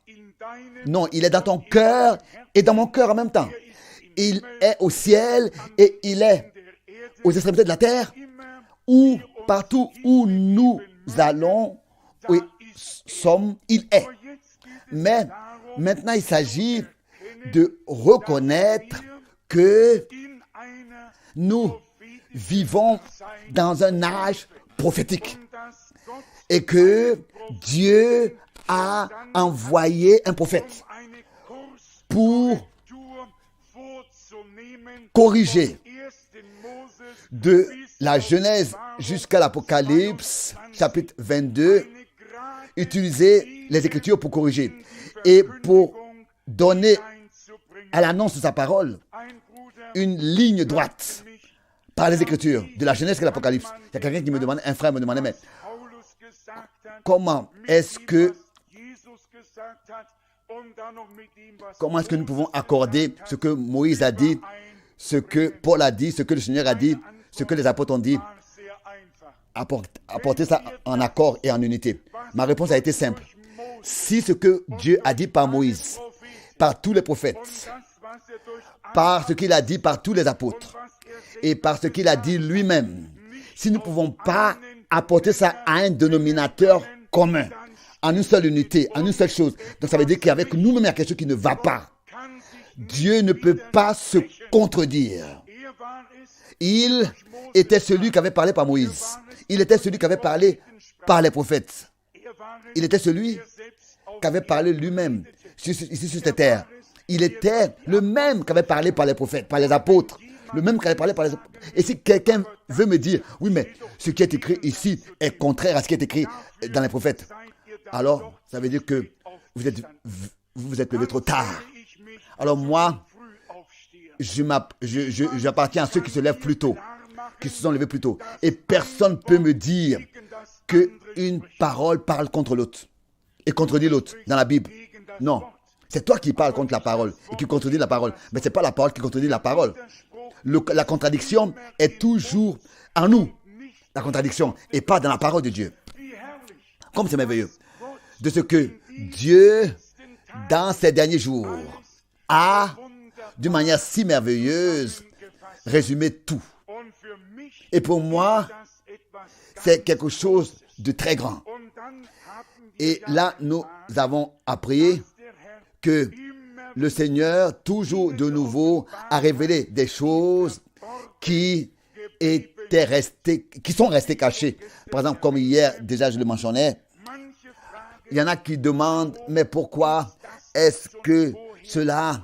Non, il est dans ton cœur et dans mon cœur en même temps. Il est au ciel et il est aux extrémités de la terre, ou partout où nous allons, où sommes, il est. Mais maintenant, il s'agit de reconnaître que nous vivons dans un âge prophétique et que Dieu a envoyé un prophète pour corriger de la Genèse jusqu'à l'Apocalypse, chapitre 22, utiliser les Écritures pour corriger et pour donner à l'annonce de sa parole une ligne droite par les Écritures, de la Genèse jusqu'à l'Apocalypse. Il y a quelqu'un qui me demandait, un frère me demandait, mais comment est-ce que nous pouvons accorder ce que Moïse a dit, ce que Paul a dit, ce que le Seigneur a dit, ce que les apôtres ont dit, apporter ça en accord et en unité? Ma réponse a été simple. Si ce que Dieu a dit par Moïse, par tous les prophètes, par ce qu'il a dit par tous les apôtres et par ce qu'il a dit lui-même, si nous ne pouvons pas apporter ça à un dénominateur commun, en une seule unité, en une seule chose, donc ça veut dire qu'avec nous-mêmes, il y a quelque chose qui ne va pas. Dieu ne peut pas se contredire. Il était celui qui avait parlé par Moïse. Il était celui qui avait parlé par les prophètes. Il était celui qui avait parlé lui-même ici sur cette terre. Il était le même qui avait parlé par les prophètes, par les apôtres. Le même qui avait parlé par les apôtres. Et si quelqu'un veut me dire, oui, mais ce qui est écrit ici est contraire à ce qui est écrit dans les prophètes, alors ça veut dire que vous êtes levé trop tard. Alors moi, j'appartiens à ceux qui se lèvent plus tôt, qui se sont levés plus tôt. Et personne ne peut me dire qu'une parole parle contre l'autre et contredit l'autre dans la Bible. Non, c'est toi qui parles contre la parole et qui contredis la parole. Mais ce n'est pas la parole qui contredit la parole. La contradiction est toujours en nous, la contradiction, et pas dans la parole de Dieu. Comme c'est merveilleux de ce que Dieu, dans ces derniers jours, a, d'une manière si merveilleuse, résumé tout. Et pour moi, c'est quelque chose de très grand. Et là, nous avons appris que le Seigneur, toujours de nouveau, a révélé des choses qui sont restées cachées. Par exemple, comme hier, déjà je le mentionnais, il y en a qui demandent, mais pourquoi est-ce que cela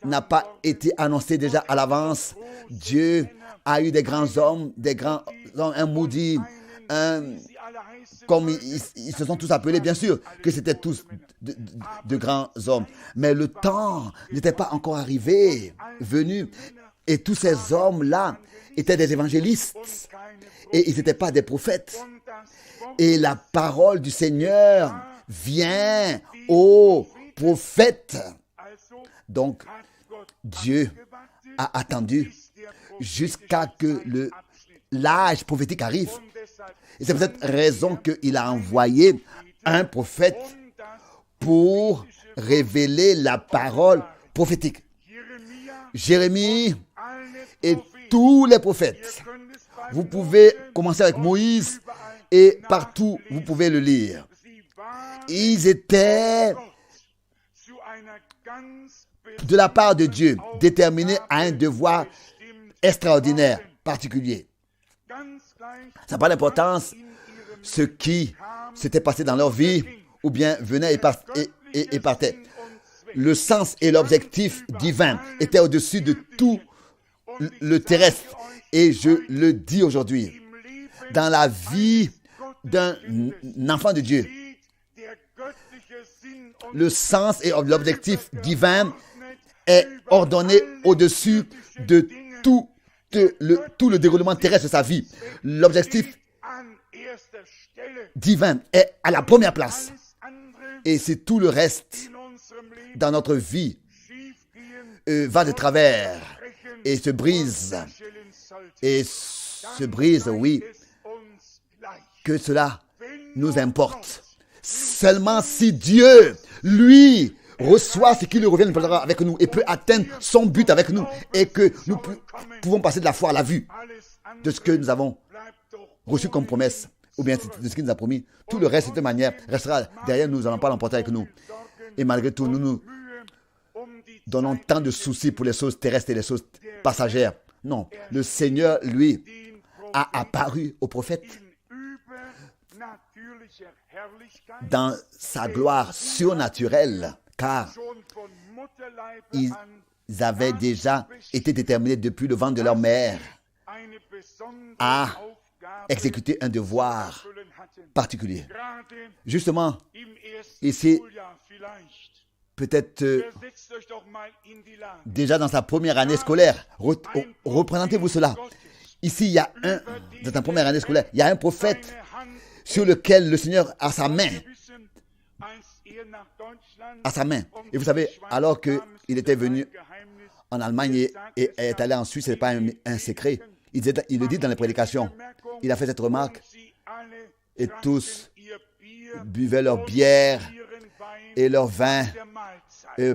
n'a pas été annoncé déjà à l'avance? Dieu a eu des grands hommes, un Moody, comme ils se sont tous appelés, bien sûr que c'était tous de grands hommes. Mais le temps n'était pas encore venu. Et tous ces hommes-là étaient des évangélistes. Et ils n'étaient pas des prophètes. Et la parole du Seigneur vient aux prophètes. Donc, Dieu a attendu jusqu'à que l'âge prophétique arrive. Et c'est pour cette raison qu'il a envoyé un prophète pour révéler la parole prophétique. Jérémie et tous les prophètes. Vous pouvez commencer avec Moïse et partout vous pouvez le lire. Ils étaient de la part de Dieu déterminés à un devoir extraordinaire, particulier. Ça n'a pas d'importance ce qui s'était passé dans leur vie ou bien venait et partait. Le sens et l'objectif divin étaient au-dessus de tout le terrestre. Et je le dis aujourd'hui, dans la vie d'un enfant de Dieu, le sens et l'objectif divin est ordonné au-dessus de tout le déroulement terrestre de sa vie. L'objectif divin est à la première place. Et c'est tout le reste dans notre vie va de travers et se brise. Et se brise, oui, que cela nous importe. Seulement si Dieu, lui, reçoit ce qui lui revient avec nous et peut atteindre son but avec nous et que nous pouvons passer de la foi à la vue de ce que nous avons reçu comme promesse ou bien de ce qu'il nous a promis. Tout le reste, de toute manière, restera derrière nous. Nous n'allons pas l'emporter avec nous. Et malgré tout, nous nous donnons tant de soucis pour les choses terrestres et les choses passagères. Non, le Seigneur, lui, a apparu au prophète dans sa gloire surnaturelle, car ils avaient déjà été déterminés depuis le ventre de leur mère à exécuter un devoir particulier. Justement, ici, peut-être déjà dans sa première année scolaire, représentez-vous cela. Ici, il y a dans sa première année scolaire, il y a un prophète sur lequel le Seigneur a sa main. À sa main. Et vous savez, alors qu'il était venu en Allemagne et est allé en Suisse, ce n'est pas un secret. Il le dit dans les prédications. Il a fait cette remarque. Et tous buvaient leur bière et leur vin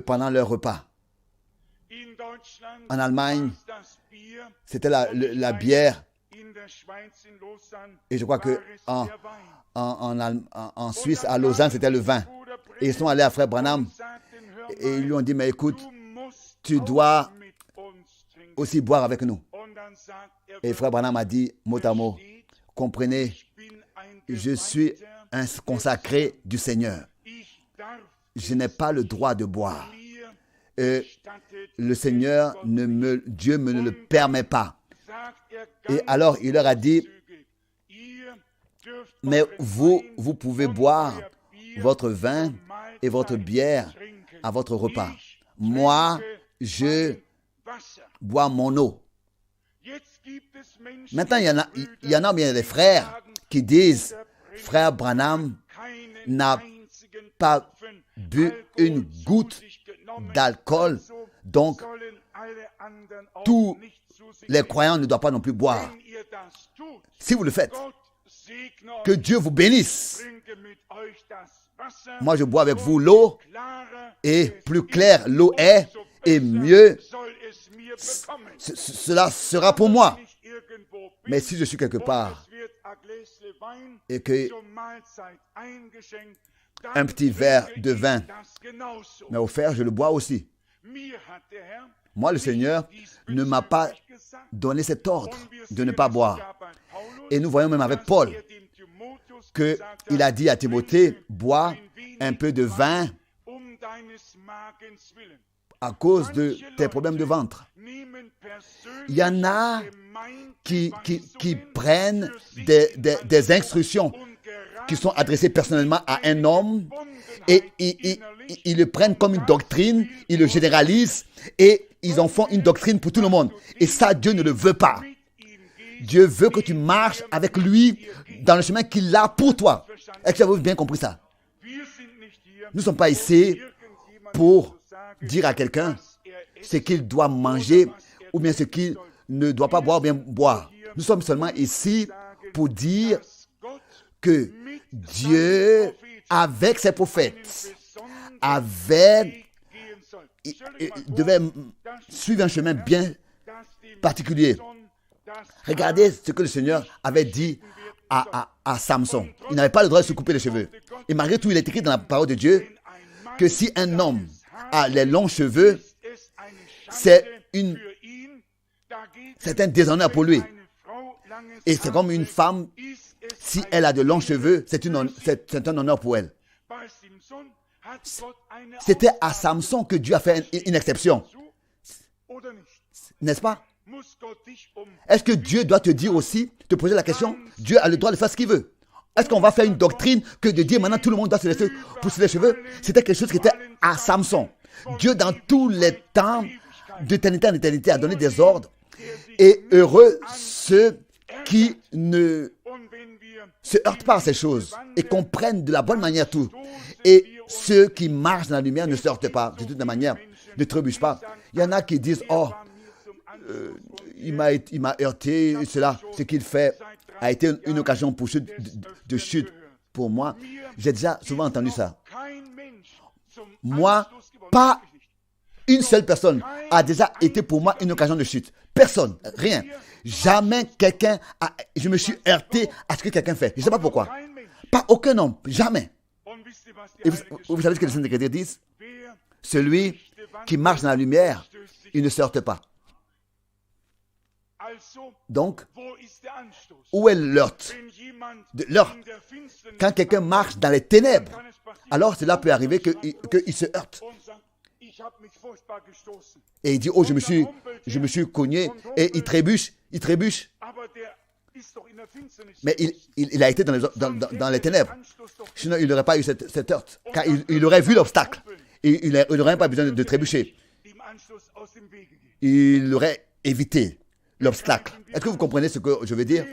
pendant leur repas. En Allemagne, c'était la bière. Et je crois que en Suisse, à Lausanne, c'était le vin. Et ils sont allés à Frère Branham et ils lui ont dit, mais écoute, tu dois aussi boire avec nous. Et Frère Branham a dit, mot à mot, comprenez, je suis un consacré du Seigneur. Je n'ai pas le droit de boire. Le Seigneur, Dieu me ne le permet pas. Et alors, il leur a dit, mais vous pouvez boire votre vin et votre bière à votre repas. Moi, je bois mon eau. Maintenant, il y en a bien des frères qui disent, Frère Branham n'a pas bu une goutte d'alcool, donc tous les croyants ne doivent pas non plus boire. Si vous le faites, que Dieu vous bénisse. Moi, je bois avec vous l'eau, et plus claire l'eau est, et mieux cela sera pour moi. Mais si je suis quelque part et que un petit verre de vin m'est offert, je le bois aussi. Moi, le Seigneur ne m'a pas donné cet ordre de ne pas boire. Et nous voyons même avec Paul qu'il a dit à Timothée, bois un peu de vin à cause de tes problèmes de ventre. Il y en a qui prennent des instructions qui sont adressées personnellement à un homme et ils le prennent comme une doctrine, ils le généralisent et ils en font une doctrine pour tout le monde. Et ça, Dieu ne le veut pas. Dieu veut que tu marches avec lui dans le chemin qu'il a pour toi. Est-ce que vous avez bien compris ça? Nous ne sommes pas ici pour dire à quelqu'un ce qu'il doit manger ou bien ce qu'il ne doit pas boire ou bien boire. Nous sommes seulement ici pour dire que Dieu, avec ses prophètes, devait suivre un chemin bien particulier. Regardez ce que le Seigneur avait dit à Samson. Il n'avait pas le droit de se couper les cheveux. Et malgré tout, il est écrit dans la parole de Dieu que si un homme a les longs cheveux, c'est un déshonneur pour lui. Et c'est comme une femme, si elle a de longs cheveux, c'est un honneur pour elle. C'était à Samson que Dieu a fait une exception. N'est-ce pas? Est-ce que Dieu doit te dire aussi, te poser la question, Dieu a le droit de faire ce qu'il veut? Est-ce qu'on va faire une doctrine que de dire maintenant tout le monde doit se laisser pousser les cheveux? C'était quelque chose qui était à Samson. Dieu, dans tous les temps, d'éternité en éternité, a donné des ordres. Et heureux ceux qui ne se heurtent pas à ces choses et comprennent de la bonne manière tout. Et ceux qui marchent dans la lumière ne se heurtent pas de toute manière, ne trébuchent pas. Il y en a qui disent, oh, il m'a heurté, cela, ce qu'il fait a été une occasion de chute pour moi. J'ai déjà souvent entendu ça. Moi, pas une seule personne a déjà été pour moi une occasion de chute. Personne, rien. Jamais je me suis heurté à ce que quelqu'un fait. Je ne sais pas pourquoi. Pas aucun homme, jamais. Et vous savez ce que les Saintes Écritures disent? Celui qui marche dans la lumière, il ne se heurte pas. Donc, où est l'heurte? Quand quelqu'un marche dans les ténèbres, alors cela peut arriver qu'il se heurte. Et il dit, oh, je me suis cogné, et il trébuche. Mais il a été dans les ténèbres. Sinon, il n'aurait pas eu cette heurte. Car il aurait vu l'obstacle. Et il n'aurait pas besoin de trébucher. Il aurait évité l'obstacle. Est-ce que vous comprenez ce que je veux dire?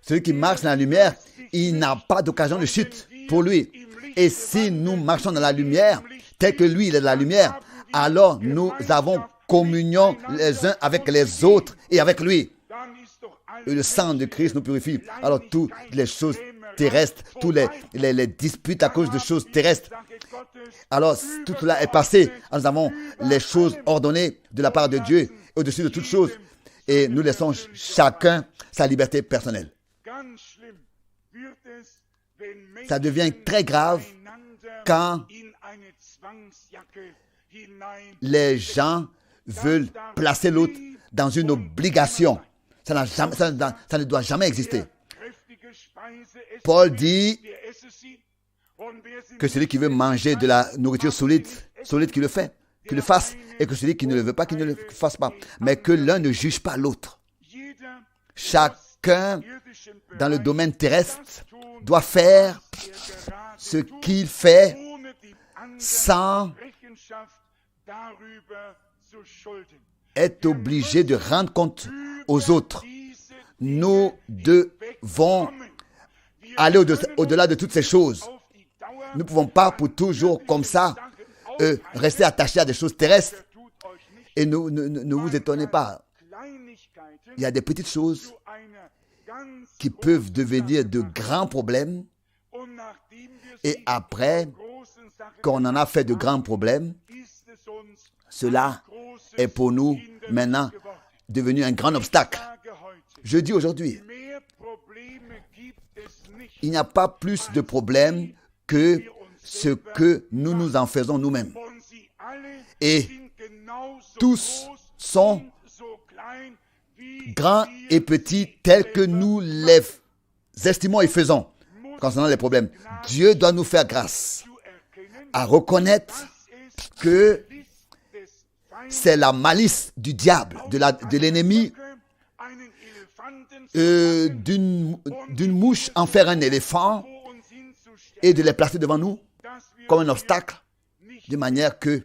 Celui qui marche dans la lumière, il n'a pas d'occasion de chute pour lui. Et si nous marchons dans la lumière, tel que lui, il est dans la lumière, alors nous avons communion les uns avec les autres et avec lui. Et le sang de Christ nous purifie. Alors toutes les choses terrestres, tous les disputes à cause de choses terrestres, alors tout cela est passé. Alors, nous avons les choses ordonnées de la part de Dieu au-dessus de toutes choses. Et nous laissons chacun sa liberté personnelle. Ça devient très grave quand les gens veulent placer l'autre dans une obligation. Ça ne doit jamais exister. Paul dit que celui qui veut manger de la nourriture solide qu'il le fasse, et que celui qui ne le veut pas, qu'il ne le fasse pas. Mais que l'un ne juge pas l'autre. Chacun, dans le domaine terrestre, doit faire ce qu'il fait sans être obligé de rendre compte aux autres. Nous devons aller au-delà de toutes ces choses. Nous ne pouvons pas pour toujours comme ça rester attachés à des choses terrestres. Et ne vous étonnez pas. Il y a des petites choses qui peuvent devenir de grands problèmes. Et après qu'on en a fait de grands problèmes, cela est pour nous maintenant devenu un grand obstacle. Je dis aujourd'hui, il n'y a pas plus de problèmes que ce que nous nous en faisons nous-mêmes. Et tous sont grands et petits tels que nous les estimons et faisons concernant les problèmes. Dieu doit nous faire grâce à reconnaître que c'est la malice du diable, de l'ennemi, d'une mouche en faire un éléphant et de les placer devant nous comme un obstacle, de manière que,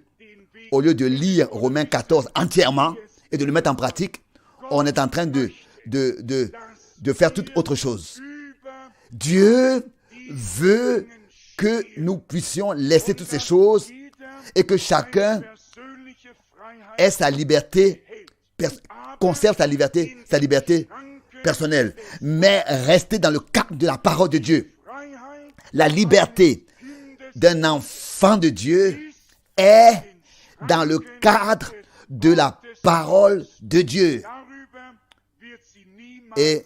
au lieu de lire Romains 14 entièrement et de le mettre en pratique, on est en train de faire toute autre chose. Dieu veut que nous puissions laisser toutes ces choses et que chacun ait sa liberté conserve sa liberté personnelle, mais rester dans le cadre de la parole de Dieu. La liberté d'un enfant de Dieu est dans le cadre de la parole de Dieu. Et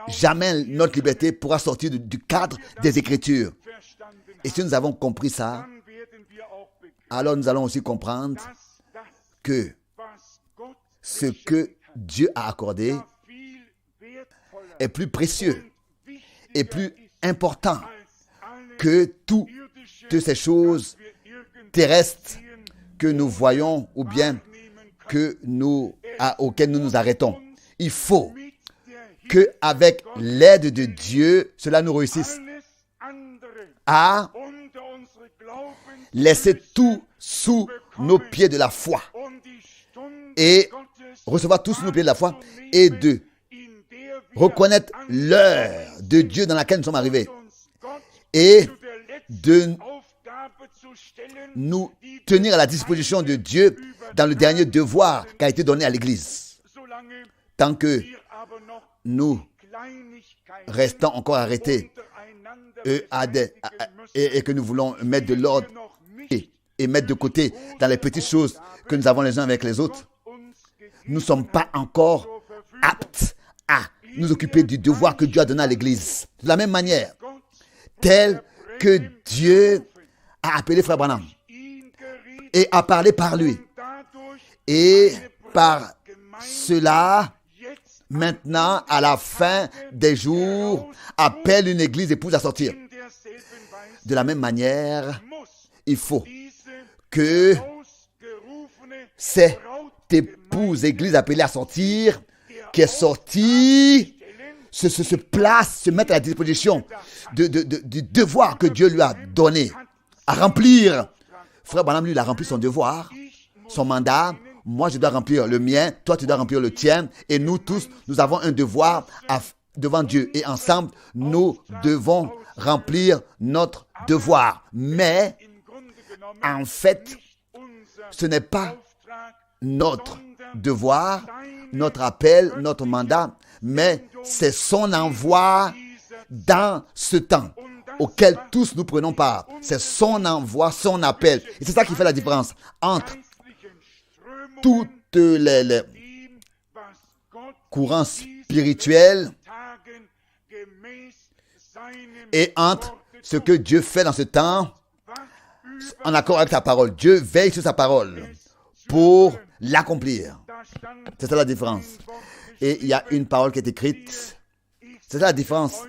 jamais notre liberté pourra sortir du cadre des Écritures. Et si nous avons compris ça, alors nous allons aussi comprendre que ce que Dieu a accordé est plus précieux et plus important que toutes ces choses terrestres que nous voyons ou bien auxquelles nous nous arrêtons. Il faut qu'avec l'aide de Dieu, cela nous réussisse à laisser tout sous nos pieds de la foi et recevoir tout sous nos pieds de la foi et de reconnaître l'heure de Dieu dans laquelle nous sommes arrivés et de nous tenir à la disposition de Dieu dans le dernier devoir qui a été donné à l'Église. Tant que nous restons encore arrêtés et que nous voulons mettre de l'ordre et mettre de côté dans les petites choses que nous avons les uns avec les autres, nous ne sommes pas encore aptes à nous occuper du devoir que Dieu a donné à l'Église. De la même manière, tel que Dieu a appelé Frère Branham et a parlé par lui. Et par cela, maintenant, à la fin des jours, appelle une église épouse à sortir. De la même manière, il faut que cette épouse église appelée à sortir, qui est sortie, se place, se mette à la disposition du devoir que Dieu lui a donné à remplir. Frère Branham, lui, il a rempli son devoir, son mandat. Moi, je dois remplir le mien, toi, tu dois remplir le tien. Et nous tous, nous avons un devoir devant Dieu. Et ensemble, nous devons remplir notre devoir. Mais, en fait, ce n'est pas notre devoir, notre appel, notre mandat, mais c'est son envoi dans ce temps auquel tous nous prenons part. C'est son envoi, son appel. Et c'est ça qui fait la différence entre toutes les courants spirituels et entre ce que Dieu fait dans ce temps en accord avec sa parole. Dieu veille sur sa parole pour l'accomplir. C'est ça la différence. Et il y a une parole qui est écrite. C'est ça la différence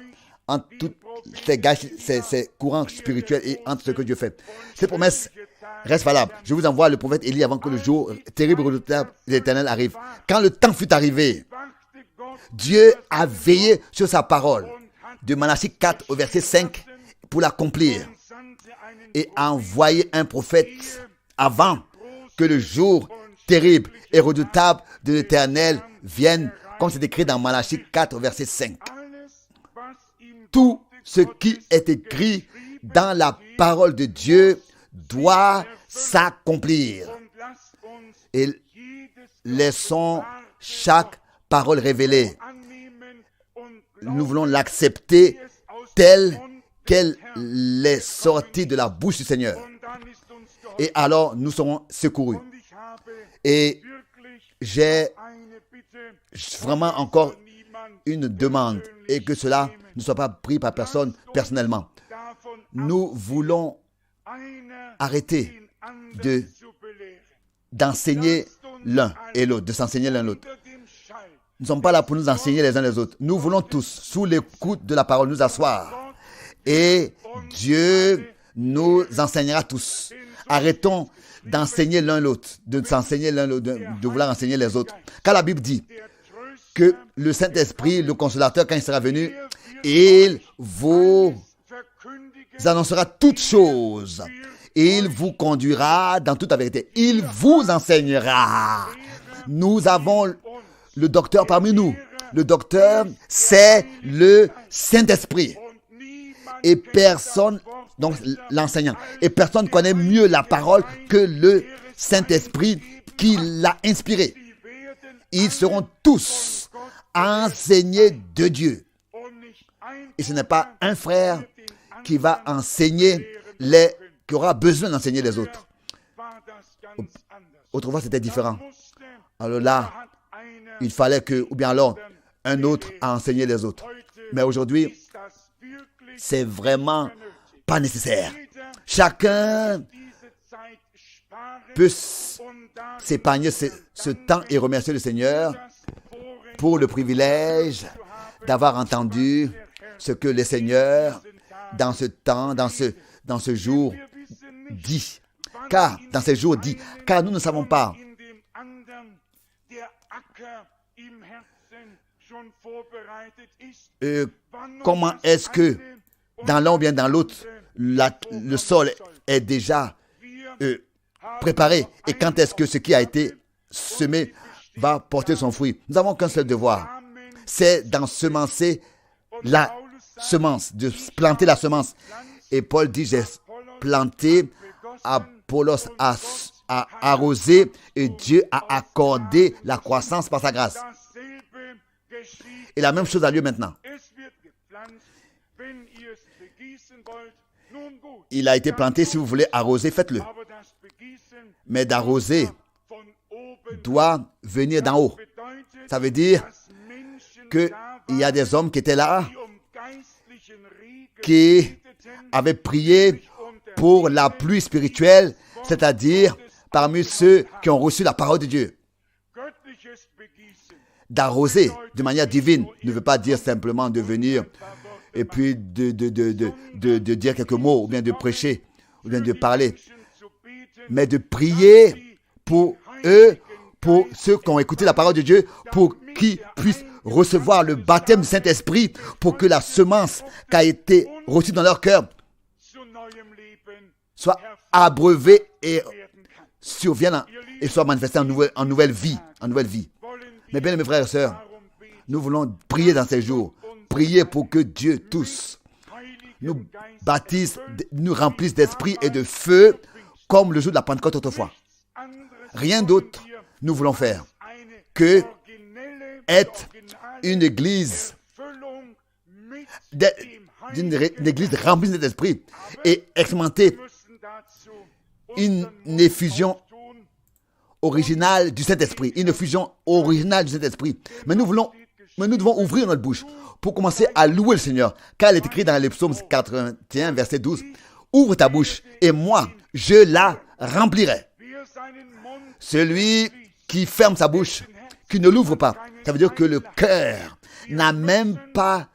entre tous ces courants spirituels et entre ce que Dieu fait. Ces promesses restent valables. Je vous envoie le prophète Élie avant que le jour terrible et redoutable de l'Éternel arrive. Quand le temps fut arrivé, Dieu a veillé sur sa parole. De Malachie 4 au verset 5 pour l'accomplir. Et a envoyé un prophète avant que le jour terrible et redoutable de l'Éternel vienne, comme c'est écrit dans Malachie 4 verset 5. Tout ce qui est écrit dans la parole de Dieu doit s'accomplir. Et laissons chaque parole révélée. Nous voulons l'accepter telle qu'elle est sortie de la bouche du Seigneur. Et alors, nous serons secourus. Et j'ai vraiment encore une demande et que cela ne soit pas pris par personne personnellement. Nous voulons arrêter d'enseigner l'un et l'autre, de s'enseigner l'un l'autre. Nous ne sommes pas là pour nous enseigner les uns les autres. Nous voulons tous, sous l'écoute de la parole, nous asseoir. Et Dieu nous enseignera tous. Arrêtons d'enseigner l'un l'autre, de s'enseigner l'un l'autre, de vouloir enseigner les autres. Car la Bible dit que le Saint-Esprit, le Consolateur, quand il sera venu, il vous annoncera toutes choses. Il vous conduira dans toute la vérité. Il vous enseignera. Nous avons le docteur parmi nous. Le docteur, c'est le Saint-Esprit. Et personne, donc l'enseignant, et personne connaît mieux la parole que le Saint-Esprit qui l'a inspiré. ils seront tous enseignés de Dieu. Et ce n'est pas un frère qui va enseigner qui aura besoin d'enseigner les autres. Autrefois, c'était différent. Alors là, il fallait que, ou bien alors, un autre a enseigné les autres. Mais aujourd'hui, c'est vraiment pas nécessaire. Chacun peut s'épargner ce temps et remercier le Seigneur pour le privilège d'avoir entendu ce que le Seigneur, dans ce temps, dans ce jour, dit. Car, dans ces jours dit, car nous ne savons pas comment est-ce que dans l'un ou bien dans l'autre, le sol est déjà préparé et quand est-ce que ce qui a été semé va porter son fruit. Nous n'avons qu'un seul devoir, c'est d'ensemencer la semence, de planter la semence. Et Paul dit, j'ai planté, Apollos a arrosé et Dieu a accordé la croissance par sa grâce. Et la même chose a lieu maintenant. Il a été planté, si vous voulez arroser, faites-le. Mais d'arroser doit venir d'en haut. Ça veut dire qu'il y a des hommes qui étaient là, qui avaient prié pour la pluie spirituelle, c'est-à-dire parmi ceux qui ont reçu la parole de Dieu. D'arroser de manière divine ne veut pas dire simplement de venir et puis de dire quelques mots, ou bien de prêcher, ou bien de parler, mais de prier pour eux, pour ceux qui ont écouté la parole de Dieu, pour qu'ils puissent recevoir le baptême du Saint-Esprit, pour que la semence qui a été reçue dans leur cœur soit abreuvée et survienne et soit manifestée en nouvelle vie. Mais bien, mes frères et sœurs, nous voulons prier dans ces jours. Prier pour que Dieu tous nous baptise, nous remplisse d'esprit et de feu, comme le jour de la Pentecôte autrefois. Rien d'autre nous voulons faire que être une église remplie de l'esprit et expérimenter une effusion originale du Saint-Esprit. Une effusion originale du Saint-Esprit. Mais nous devons ouvrir notre bouche pour commencer à louer le Seigneur. Car il est écrit dans les psaumes 81, verset 12, « Ouvre ta bouche et moi, je la remplirai. » Celui qui ferme sa bouche, qui ne l'ouvre pas, ça veut dire que le cœur n'a même pas,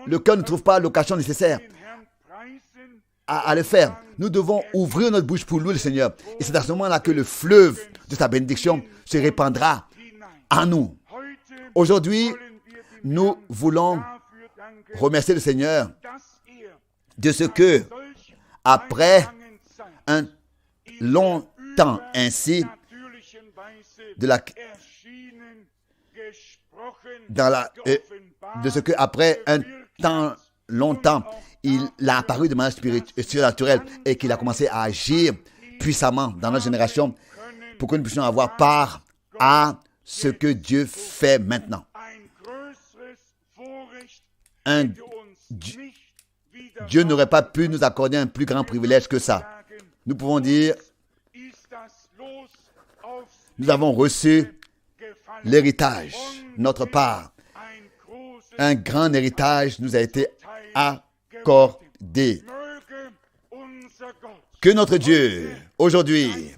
le cœur ne trouve pas l'occasion nécessaire à le faire. Nous devons ouvrir notre bouche pour louer le Seigneur. Et c'est à ce moment-là que le fleuve de sa bénédiction se répandra en nous. Aujourd'hui, nous voulons remercier le Seigneur de ce que, après un long temps ainsi, de ce que après un temps longtemps, il a apparu de manière surnaturelle et qu'il a commencé à agir puissamment dans notre génération pour que nous puissions avoir part à ce que Dieu fait maintenant. Dieu n'aurait pas pu nous accorder un plus grand privilège que ça. Nous pouvons dire, nous avons reçu l'héritage, notre part. Un grand héritage nous a été accordé. Que notre Dieu, aujourd'hui,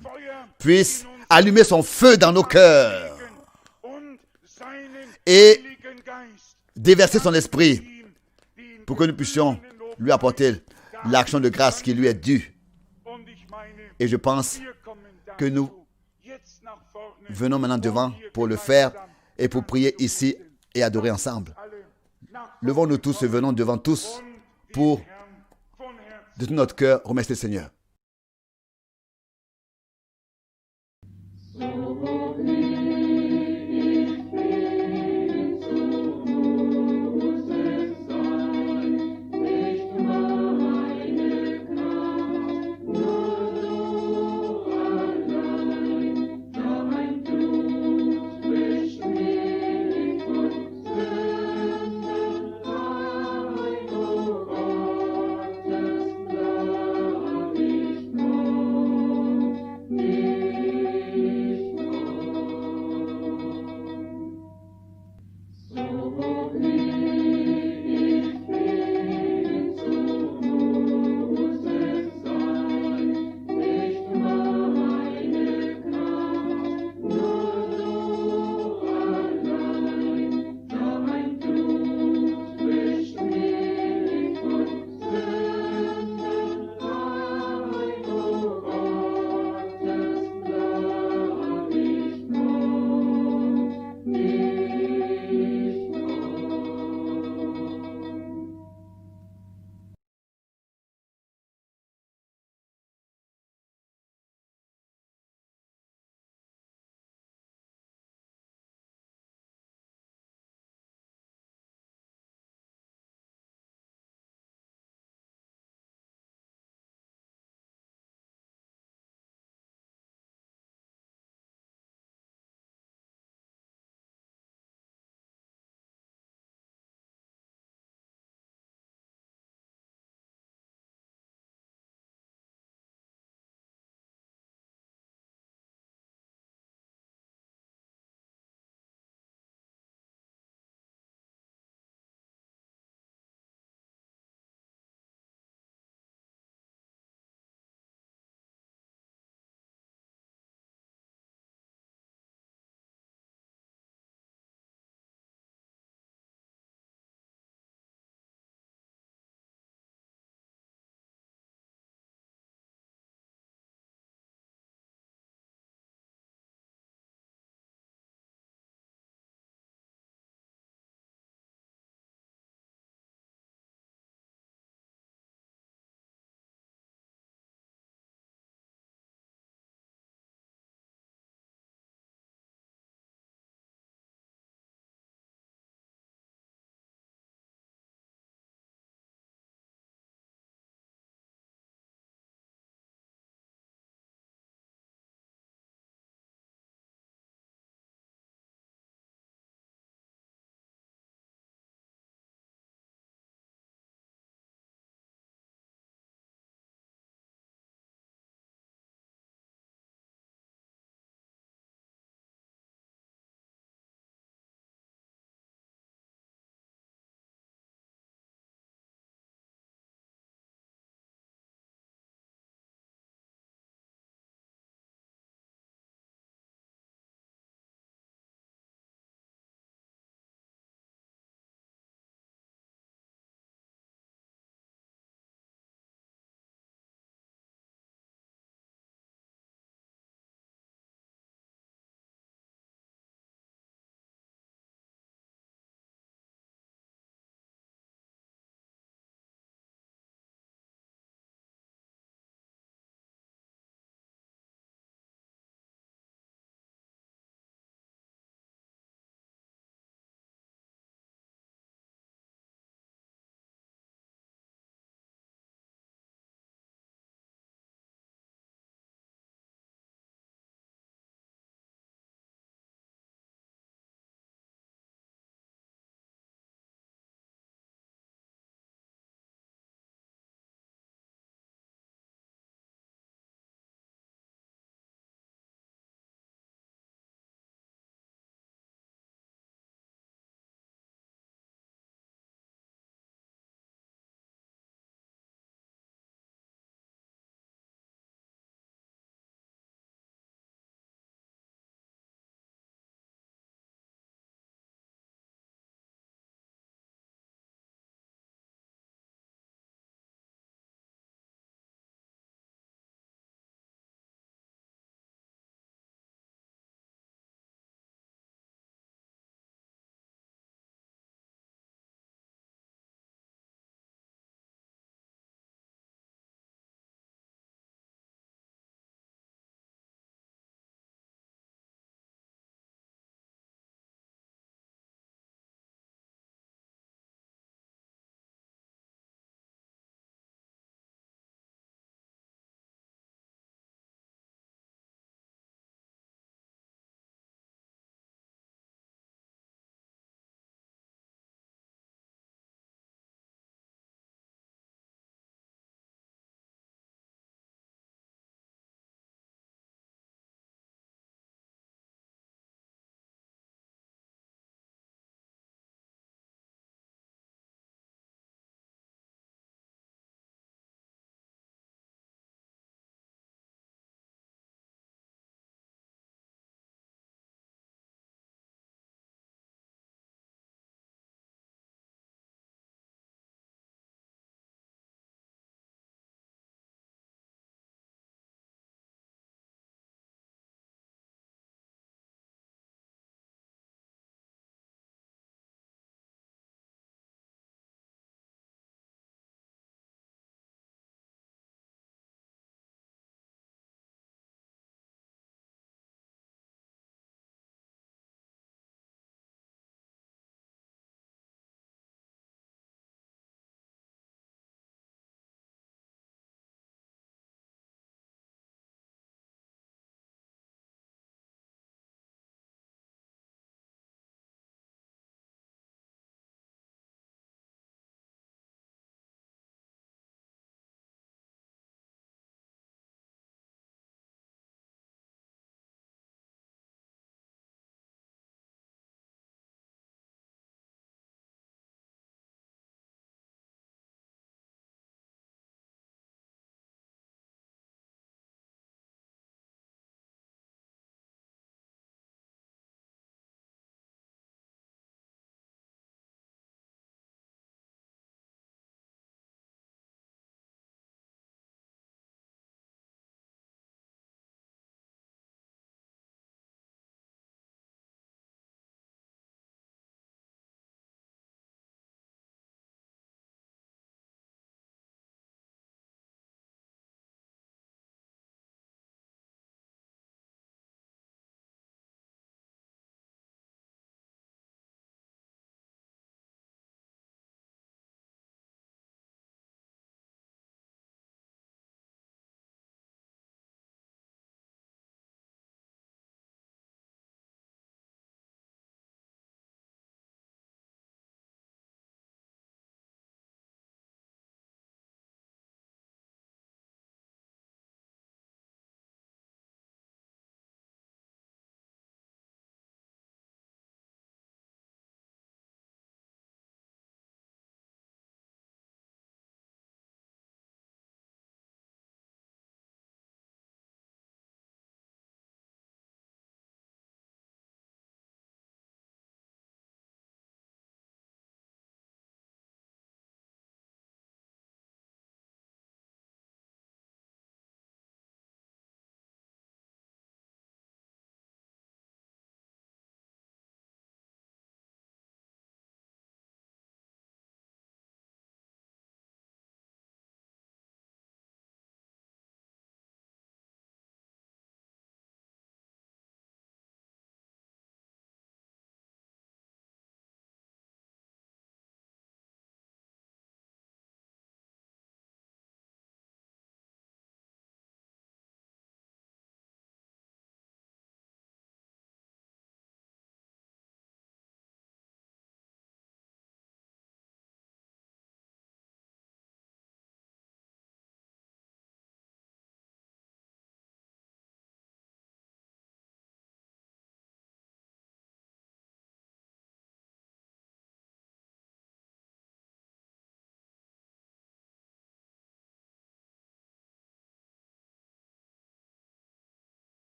puisse allumer son feu dans nos cœurs et déverser son esprit pour que nous puissions lui apporter l'action de grâce qui lui est due. Et je pense que nous venons maintenant devant pour le faire et pour prier ici et adorer ensemble. Levons-nous tous et venons devant tous pour, de tout notre cœur, remercier le Seigneur.